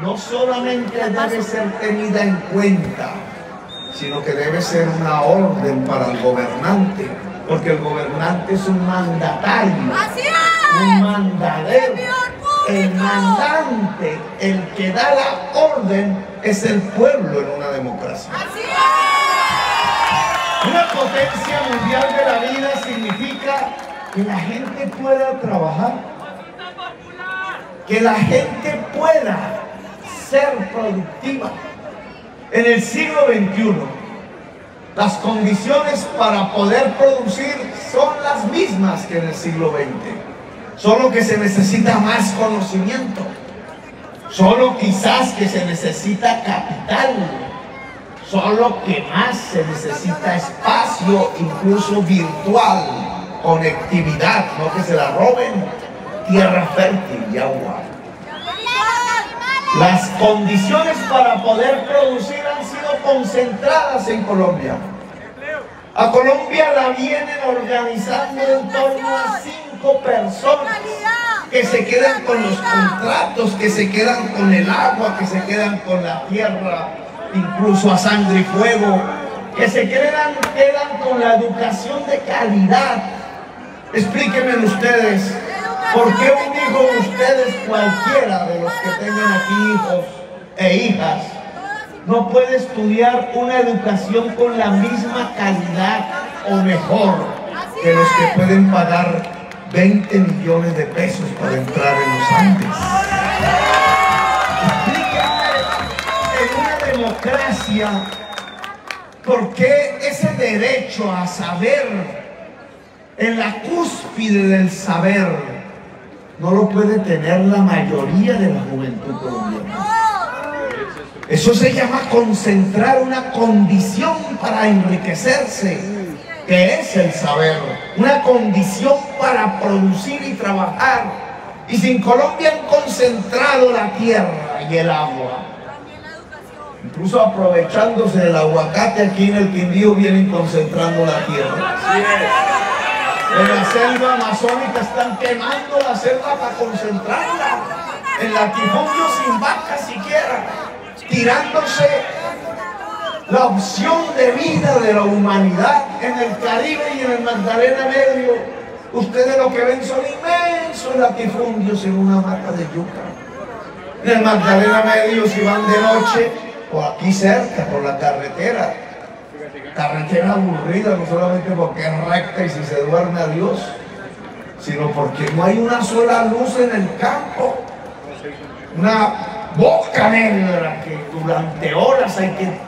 no solamente debe ser tenida en cuenta, sino que debe ser una orden para el gobernante, porque el gobernante es un mandatario, un mandadero. El mandante, el que da la orden, es el pueblo en una democracia. Una potencia mundial de la vida significa que la gente pueda trabajar, que la gente pueda ser productiva. En el siglo XXI, las condiciones para poder producir son las mismas que en el siglo XX, solo que se necesita más conocimiento, solo quizás que se necesita capital, solo que más se necesita espacio, incluso virtual, conectividad, no que se la roben, tierra fértil y agua. Las condiciones para poder producir han sido concentradas en Colombia. A Colombia la vienen organizando en torno a 5 personas que se quedan con los contratos, que se quedan con el agua, que se quedan con la tierra, incluso a sangre y fuego, que se quedan con la educación de calidad. Explíquenme ustedes, ¿por qué un hijo de ustedes, cualquiera de los que tengan aquí hijos e hijas, no puede estudiar una educación con la misma calidad o mejor que los que pueden pagar 20 millones de pesos para entrar en los Andes. Explíquenme en una democracia por qué ese derecho a saber, en la cúspide del saber, no lo puede tener la mayoría de la juventud colombiana. Eso se llama concentrar una condición para enriquecerse, que es el saber, una condición para producir y trabajar. Y si en Colombia han concentrado la tierra y el agua, incluso aprovechándose del aguacate, aquí en el Quindío vienen concentrando la tierra. En la selva amazónica están quemando la selva para concentrarla. En latifundio sin vacas siquiera, tirándose la opción de vida de la humanidad. En el Caribe y en el Magdalena Medio, ustedes lo que ven son inmensos latifundios en una mata de yuca. En el Magdalena Medio, si van de noche, o aquí cerca, por la carretera aburrida, no solamente porque es recta y si se duerme adiós, sino porque no hay una sola luz en el campo, una boca negra que durante horas hay que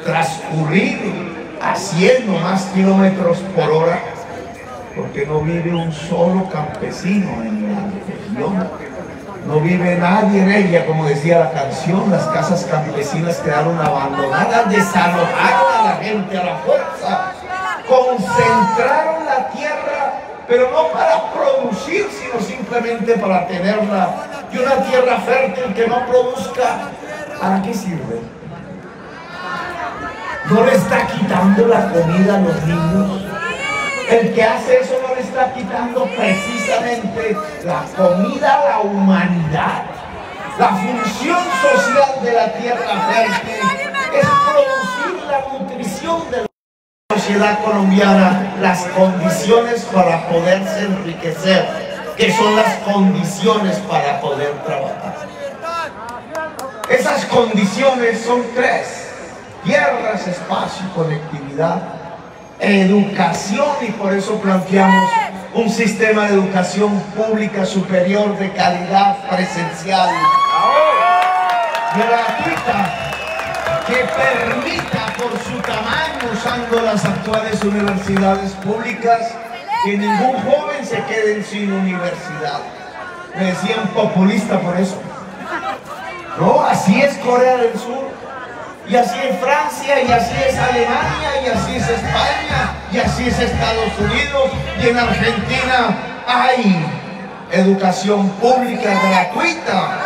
transcurrir a 100 o más kilómetros por hora, porque no vive un solo campesino en la región. No vive nadie en ella, como decía la canción. Las casas campesinas quedaron abandonadas, desalojaron a la gente a la fuerza, concentraron la tierra, pero no para producir, sino simplemente para tenerla. Y una tierra fértil que no produzca, ¿para qué sirve? ¿No le está quitando la comida a los niños? El que hace eso no le está quitando precisamente la comida a la humanidad. La función social de la tierra fértil es producir la nutrición de la sociedad colombiana, las condiciones para poderse enriquecer, que son las condiciones para poder trabajar. Esas condiciones son tres: tierras, espacio y conectividad. Educación, y por eso planteamos un sistema de educación pública superior de calidad, presencial, gratuita, que permita por su tamaño, usando las actuales universidades públicas, que ningún joven se quede sin universidad. Me decían populista por eso. No, así es Corea del Sur. Y así es Francia, y así es Alemania, y así es España, y así es Estados Unidos, y en Argentina hay educación pública gratuita,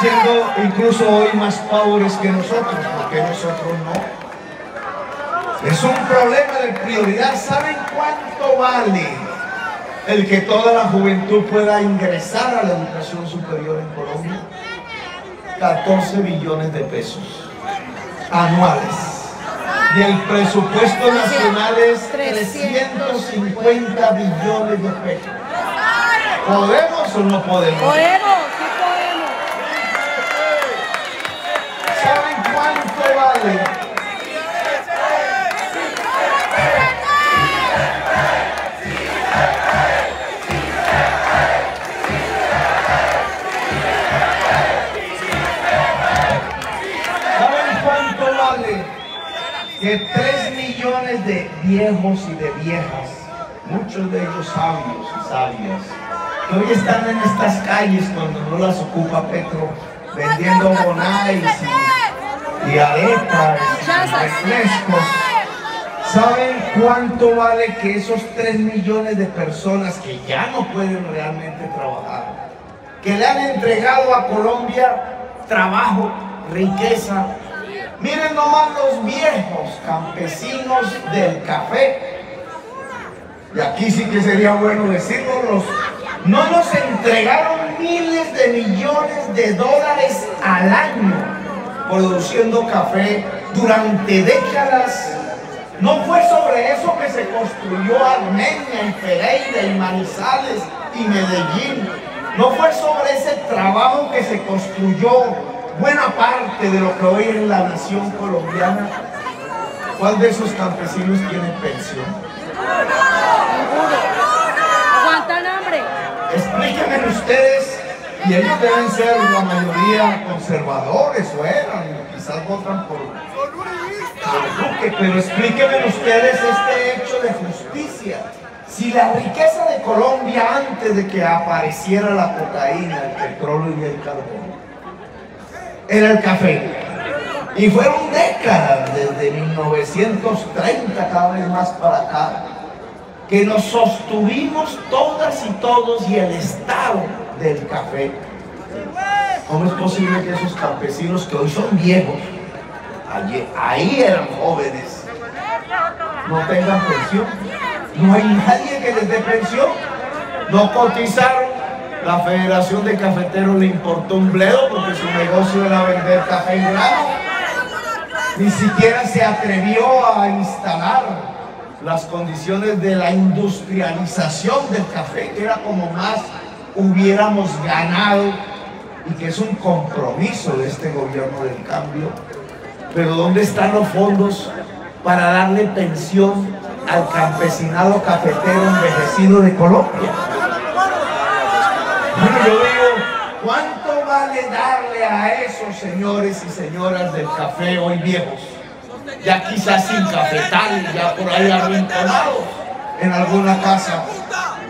siendo incluso hoy más pobres que nosotros, porque nosotros no. Es un problema de prioridad. ¿Saben cuánto vale el que toda la juventud pueda ingresar a la educación superior en Colombia? 14 billones de pesos anuales, y el presupuesto nacional es 350 billones de pesos. ¿Podemos o no podemos? Podemos, sí podemos. ¿Saben cuánto vale? Que 3 millones de viejos y de viejas, muchos de ellos sabios y sabias, que hoy están en estas calles cuando no las ocupa Petro, vendiendo bonais y arepas y refrescos. ¿Saben cuánto vale que esos 3 millones de personas que ya no pueden realmente trabajar, que le han entregado a Colombia trabajo, riqueza? Miren nomás los viejos campesinos del café. Y aquí sí que sería bueno decirlo, no nos entregaron miles de millones de dólares al año produciendo café durante décadas. No fue sobre eso que se construyó Armenia y Pereira y Manizales y Medellín. No fue sobre ese trabajo que se construyó buena parte de lo que hoy es la nación colombiana. ¿Cuál de esos campesinos tiene pensión? Aguantan hambre. Explíquenme ustedes, y ellos deben ser la mayoría conservadores, o eran, quizás votan por Duque, pero explíquenme ustedes este hecho de justicia. Si la riqueza de Colombia antes de que apareciera la cocaína, el petróleo y el carbón, era el café, y fueron décadas, desde 1930 cada vez más para acá, que nos sostuvimos todas y todos y el Estado del café. ¿Cómo es posible que esos campesinos que hoy son viejos, ahí eran jóvenes, no tengan pensión? No hay nadie que les dé pensión. No cotizaron. La Federación de Cafeteros le importó un bledo porque su negocio era vender café en grano. Ni siquiera se atrevió a instalar las condiciones de la industrialización del café, que era como más hubiéramos ganado y que es un compromiso de este gobierno del cambio. Pero ¿dónde están los fondos para darle pensión al campesinado cafetero envejecido de Colombia? Bueno, yo digo, ¿cuánto vale darle a esos señores y señoras del café hoy viejos, ya quizás sin cafetal, ya por ahí arrinconados en alguna casa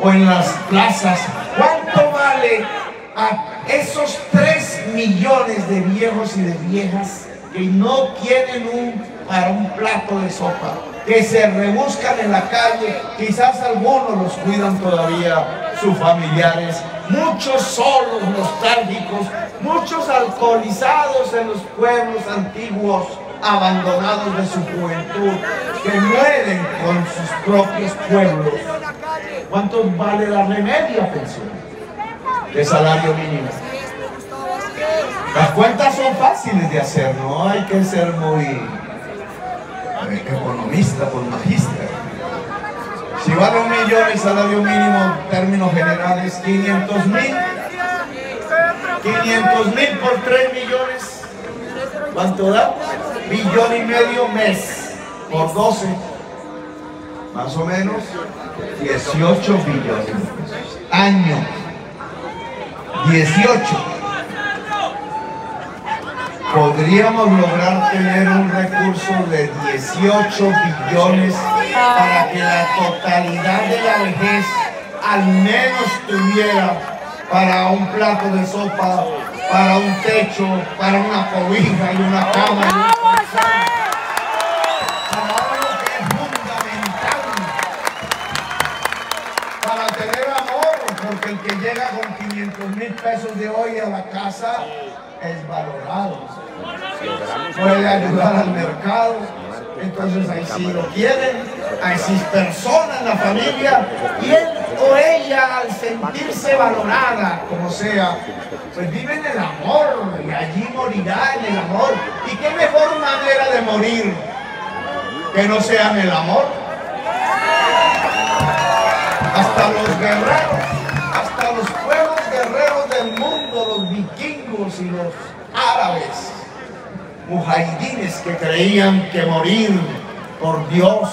o en las plazas? ¿Cuánto vale a esos 3 millones de viejos y de viejas que no tienen para un plato de sopa, que se rebuscan en la calle? Quizás algunos los cuidan todavía sus familiares, muchos solos, nostálgicos, muchos alcoholizados en los pueblos antiguos, abandonados de su juventud, que mueren con sus propios pueblos. ¿Cuánto vale darle media pensión de salario mínimo? Las cuentas son fáciles de hacer, no hay que ser muy economista por magíster. Si vale 1 millón el salario mínimo en términos generales, 500.000. 500.000 por 3 millones, ¿cuánto da? 1,5 millones mes, por 12, más o menos 18 billones. Año 18. Podríamos lograr tener un recurso de 18 billones para que la totalidad de la vejez al menos tuviera para un plato de sopa, para un techo, para una cobija y una cama y un colchón, para algo que es fundamental, para tener amor, porque el que llega con 500.000 pesos de hoy a la casa es valorado, puede ayudar al mercado, entonces ahí sí lo quieren, ahí sí persona en la familia, y él o ella al sentirse valorada, como sea, pues vive en el amor y allí morirá en el amor. ¿Y qué mejor manera de morir que no sea en el amor? Hasta los guerreros, hasta los pueblos guerreros del mundo, los vikingos y los árabes, mujahidines, que creían que morir por Dios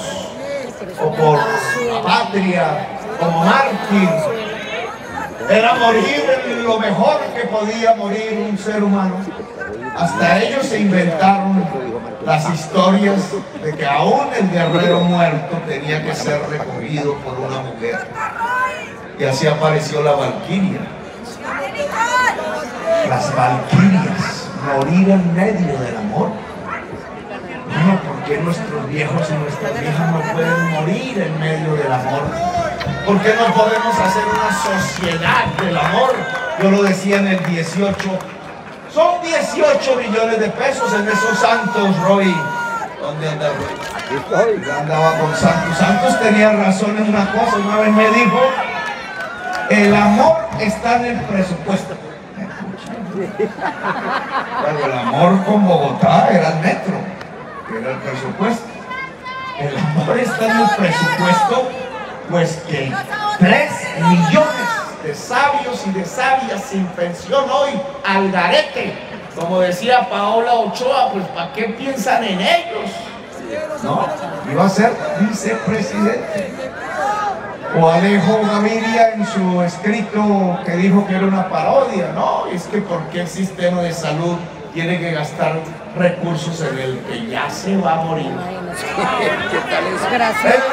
o por la patria como mártir era morir en lo mejor que podía morir un ser humano. Hasta ellos se inventaron las historias de que aún el guerrero muerto tenía que ser recogido por una mujer, y así apareció la valquiria. Las valquirias, morir en medio del amor. Bueno, ¿por qué nuestros viejos y nuestras viejas no pueden morir en medio del amor? ¿Por qué no podemos hacer una sociedad del amor? Yo lo decía en el 18. Son 18 millones de pesos en esos Santos, Roy. ¿Dónde anda Roy? Yo andaba con Santos. Santos tenía razón en una cosa. Una vez me dijo, el amor está en el presupuesto. Pero el amor con Bogotá era el metro, era el presupuesto. El amor está en el presupuesto, pues que 3 millones de sabios y de sabias sin pensión hoy al garete, como decía Paola Ochoa, pues ¿para qué piensan en ellos? No, iba a ser vicepresidente. O Alejo Gaviria en su escrito que dijo que era una parodia. No, es que porque el sistema de salud tiene que gastar recursos en el que ya se va a morir. El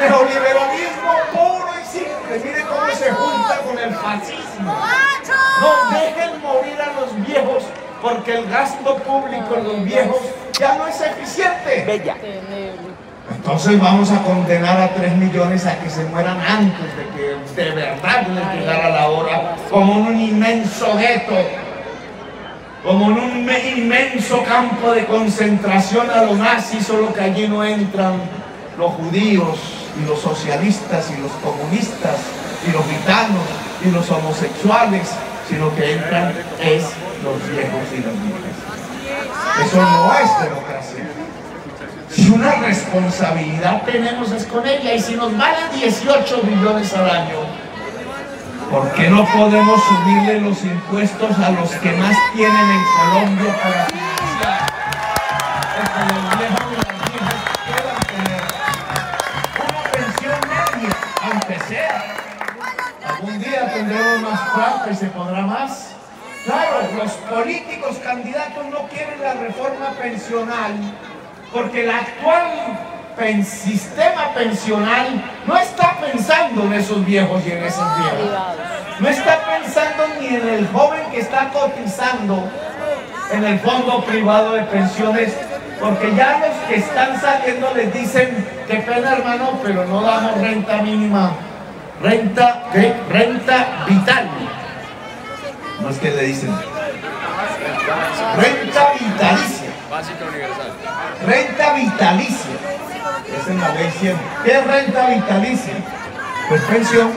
neoliberalismo puro y simple. Mire cómo se junta con el fascismo. No dejen morir a los viejos porque el gasto público en los viejos ya no es eficiente. Bella. Entonces vamos a condenar a 3 millones a que se mueran antes de que de verdad les llegara la hora, como en un inmenso gueto, como en un inmenso campo de concentración a los nazis, solo que allí no entran los judíos y los socialistas y los comunistas y los gitanos y los homosexuales, sino que entran es los viejos y las viejas. Eso no es democracia. Si una responsabilidad tenemos es con ella, y si nos vale 18 billones al año, ¿por qué no podemos subirle los impuestos a los que más tienen en Colombia para financiar? Porque los viejos y las viejas puedan tener una pensión media, aunque sea. Algún día tendremos más plata y se podrá más. Claro, los políticos candidatos no quieren la reforma pensional porque el actual sistema pensional no está pensando en esos viejos y en esas viejas. No está pensando ni en el joven que está cotizando en el fondo privado de pensiones, porque ya los que están saliendo les dicen, qué pena hermano, pero no damos renta mínima, renta vital. No es que le dicen renta vitalicia. Básica universal. Renta vitalicia. Esa es la ley 100. ¿Qué es renta vitalicia? Pues pensión.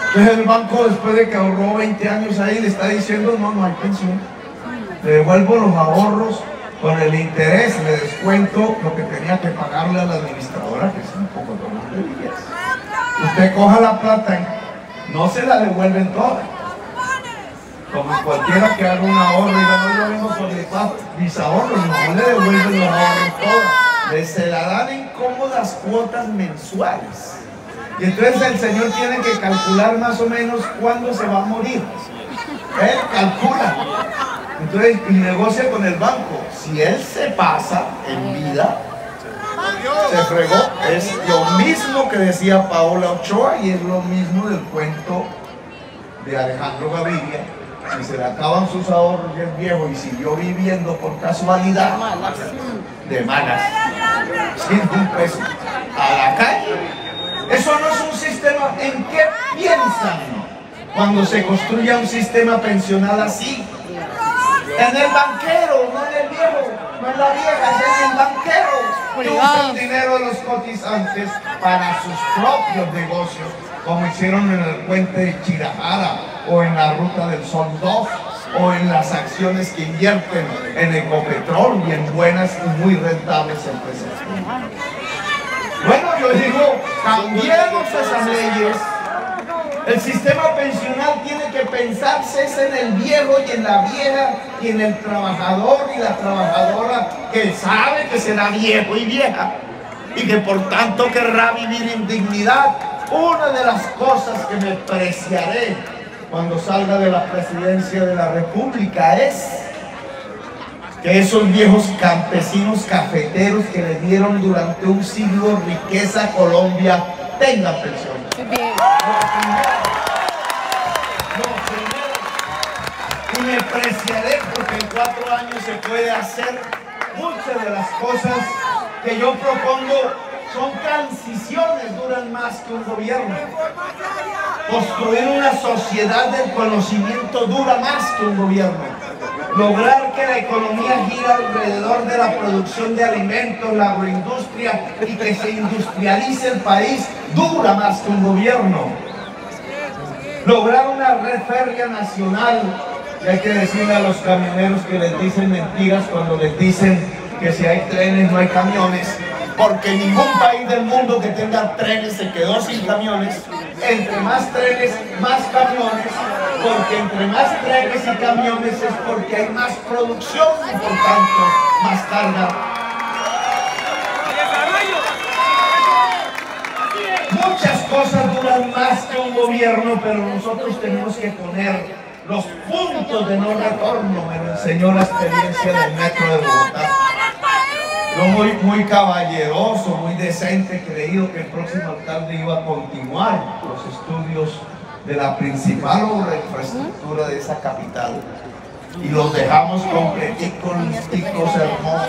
Entonces el banco, después de que ahorró 20 años ahí, le está diciendo, no hay pensión. Le devuelvo los ahorros con el interés, le descuento lo que tenía que pagarle a la administradora, que es un poco de tonterías. Usted coja la plata, no se la devuelven toda. Como cualquiera que haga un ahorro y diga, no, yo vengo por mis ahorros, no le devuelven los ahorros todos, se la dan en cómodas cuotas mensuales. Y entonces el señor tiene que calcular más o menos cuándo se va a morir. Él calcula. Entonces, y negocia con el banco. Si él se pasa en vida, se fregó. Es lo mismo que decía Paola Ochoa y es lo mismo del cuento de Alejandro Gaviria. Si se le acaban sus ahorros y es viejo y siguió viviendo por casualidad, de malas, sin un peso, a la calle. Eso no es un sistema. ¿En qué piensan cuando se construya un sistema pensional así? En el banquero, no en el viejo, no en la vieja, es en el banquero que usa el dinero de los cotizantes para sus propios negocios, como hicieron en el puente de Chirajara o en la Ruta del Sol 2 o en las acciones que invierten en Ecopetrol y en buenas y muy rentables empresas. Bueno, yo digo, cambiemos esas leyes. El sistema pensional tiene que pensarse es en el viejo y en la vieja y en el trabajador y la trabajadora que sabe que será viejo y vieja y que por tanto querrá vivir en dignidad. Una de las cosas que me preciaré cuando salga de la presidencia de la República es que esos viejos campesinos cafeteros que le dieron durante un siglo riqueza a Colombia tengan pensión. Y me preciaré porque en 4 años se puede hacer muchas de las cosas que yo propongo. Son transiciones, duran más que un gobierno. Construir una sociedad del conocimiento dura más que un gobierno. Lograr que la economía gire alrededor de la producción de alimentos, la agroindustria y que se industrialice el país dura más que un gobierno. Lograr una red férrea nacional. Y hay que decirle a los camioneros que les dicen mentiras cuando les dicen que si hay trenes no hay camiones, porque ningún país del mundo que tenga trenes se quedó sin camiones. Entre más trenes, más camiones, porque entre más trenes y camiones es porque hay más producción y por tanto más carga. Muchas cosas duran más que un gobierno, pero nosotros tenemos que poner los puntos de no retorno. Me lo enseñó la experiencia del metro de Bogotá. Yo muy caballeroso, muy decente, creído que el próximo alcalde iba a continuar los estudios de la principal obra de infraestructura de esa capital. Y los dejamos completicos, listicos, hermosos.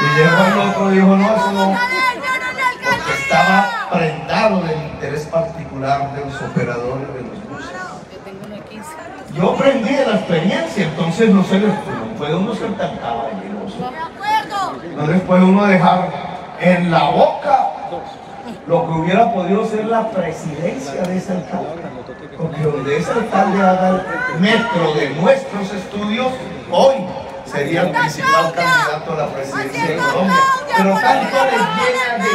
Y llegó el otro y dijo, no, eso no, porque estaba prendado del interés particular de los operadores de los buses. Yo aprendí de la experiencia, entonces no puede uno ser tan caballeroso. No les puede uno dejar en la boca lo que hubiera podido ser la presidencia de ese alcalde. Porque donde ese alcalde haga el metro de nuestros estudios, hoy sería el principal candidato a la presidencia de Colombia. Pero tanto les llena de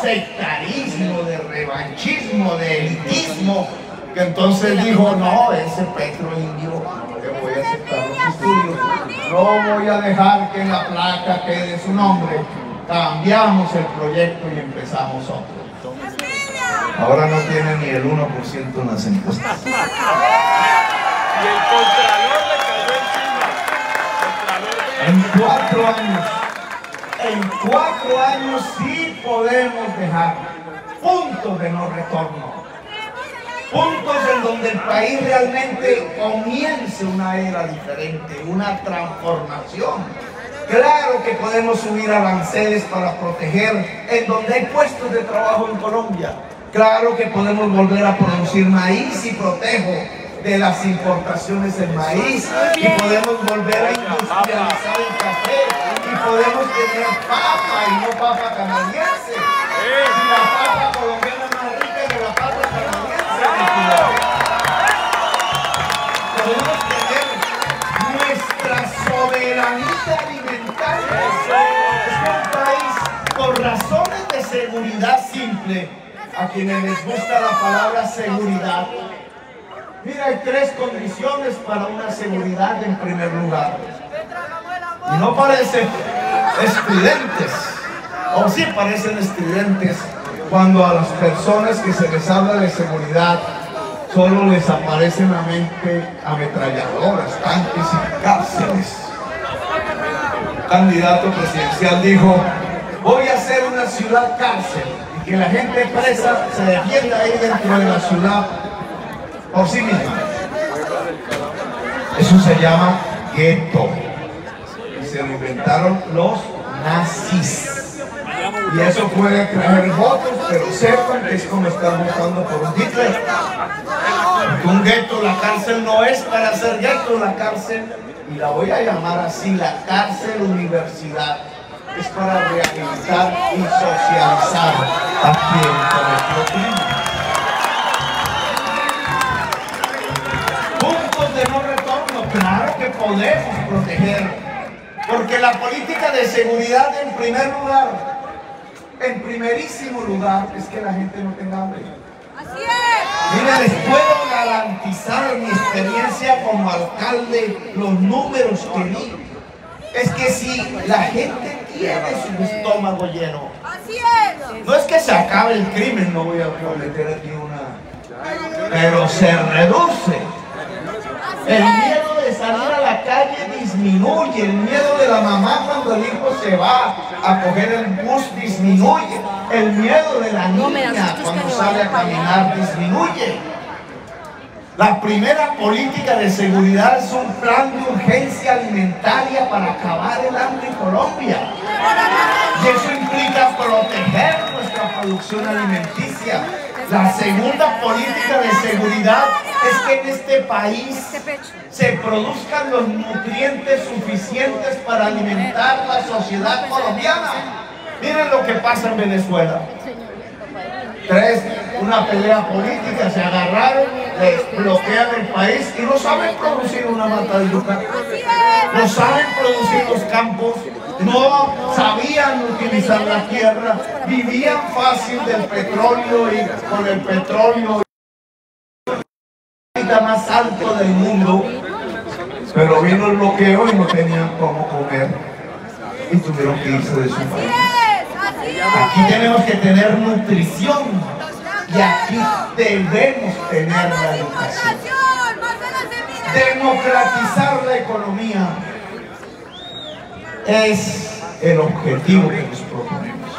sectarismo, de revanchismo, de elitismo, que entonces dijo, no, ese Petro indio, no le voy a aceptar los estudios, no voy a dejar que en la placa quede su nombre. Cambiamos el proyecto y empezamos otro. Ahora no tiene ni el 1% en las encuestas. Y el Contralor le cayó encima. En 4 años sí podemos dejar puntos de no retorno. Puntos en donde el país realmente comience una era diferente, una transformación. Claro que podemos subir aranceles para proteger en donde hay puestos de trabajo en Colombia. Claro que podemos volver a producir maíz y protejo de las importaciones de maíz. Y podemos volver a industrializar el café. Y podemos tener papa y no papa canadiense. Y la papa colombiana es más rica que la papa canadiense. Podemos tener nuestra soberanía alimentaria. Es que un país, por razones de seguridad simple, a quienes les gusta la palabra seguridad, mira, hay 3 condiciones para una seguridad en primer lugar. Y no parecen estridentes, o sí parecen estridentes, cuando a las personas que se les habla de seguridad solo les aparecen a mente ametralladoras, tanques y cárceles. Un candidato presidencial dijo, voy a hacer una ciudad cárcel y que la gente presa se defienda ahí dentro de la ciudad por sí misma. Eso se llama gueto y se lo inventaron los nazis. Y eso puede traer votos, pero sepan que es como estar votando por un Hitler. Porque un gueto, la cárcel no es para hacer gueto, la cárcel, y la voy a llamar así, la cárcel universidad, es para rehabilitar y socializar a quien cometió crímenes. Puntos de no retorno, claro que podemos proteger, porque la política de seguridad en primer lugar, en primerísimo lugar, es que la gente no tenga hambre. Así es. Mira, les puedo garantizar mi experiencia como alcalde, los números que vi. Es que si la gente tiene su estómago lleno, Así es. no es que se acabe el crimen, no voy a cometer aquí una, pero se reduce. El miedo de salir a la calle disminuye, el miedo de la mamá cuando el hijo se va a coger el bus disminuye, el miedo de la niña cuando sale a caminar disminuye. La primera política de seguridad es un plan de urgencia alimentaria para acabar el hambre en Colombia. Y eso implica proteger nuestra producción alimenticia. La segunda política de seguridad es que en este país se produzcan los nutrientes suficientes para alimentar la sociedad colombiana. Miren lo que pasa en Venezuela. Una pelea política, se agarraron, les bloquean el país y no saben producir una mata de yuca, no saben producir los campos, no sabían utilizar la tierra, vivían fácil del petróleo y con el petróleo más alto del mundo, pero vino el bloqueo y no tenían cómo comer y tuvieron que irse de su país. Aquí tenemos que tener nutrición y aquí debemos tener la educación. Democratizar la economía es el objetivo que nos proponemos.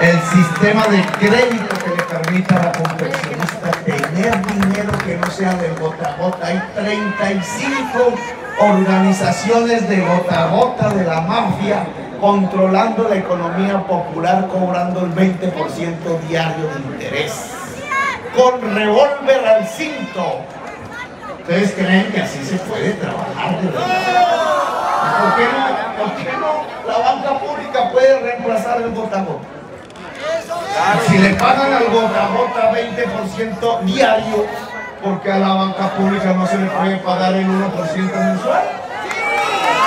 El sistema de crédito que le permita a la confeccionista tener dinero que no sea de gota a gota. Hay 35 organizaciones de gota a gota de la mafia controlando la economía popular, cobrando el 20% diario de interés, con revólver al cinto. ¿Ustedes creen que así se puede trabajar de verdad? ¿Por qué no la banca pública puede reemplazar el gota a gota? Si le pagan al gota a gota 20% diario, porque a la banca pública no se le puede pagar el 1% mensual.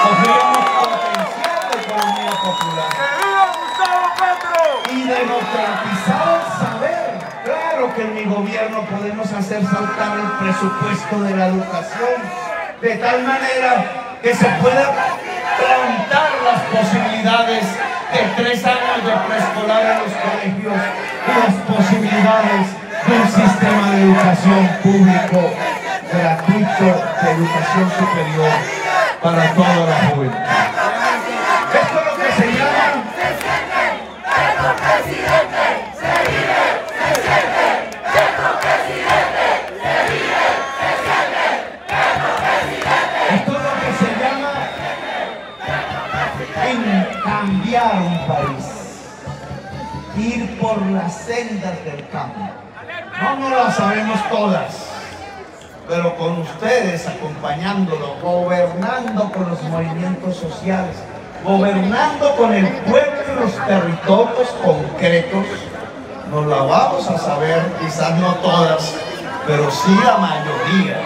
Podríamos potenciar la economía popular y democratizar el saber. Claro que en mi gobierno podemos hacer saltar el presupuesto de la educación de tal manera que se pueda plantar las posibilidades de 3 años de preescolar en los colegios y las posibilidades de un sistema de educación público gratuito, de educación superior para toda la juventud. Esto es lo que se llama cambiar un país, ir por las sendas del cambio. No las sabemos todas, pero con ustedes acompañándolo, gobernando con los movimientos sociales, gobernando con el pueblo y los territorios concretos, nos la vamos a saber, quizás no todas, pero sí la mayoría.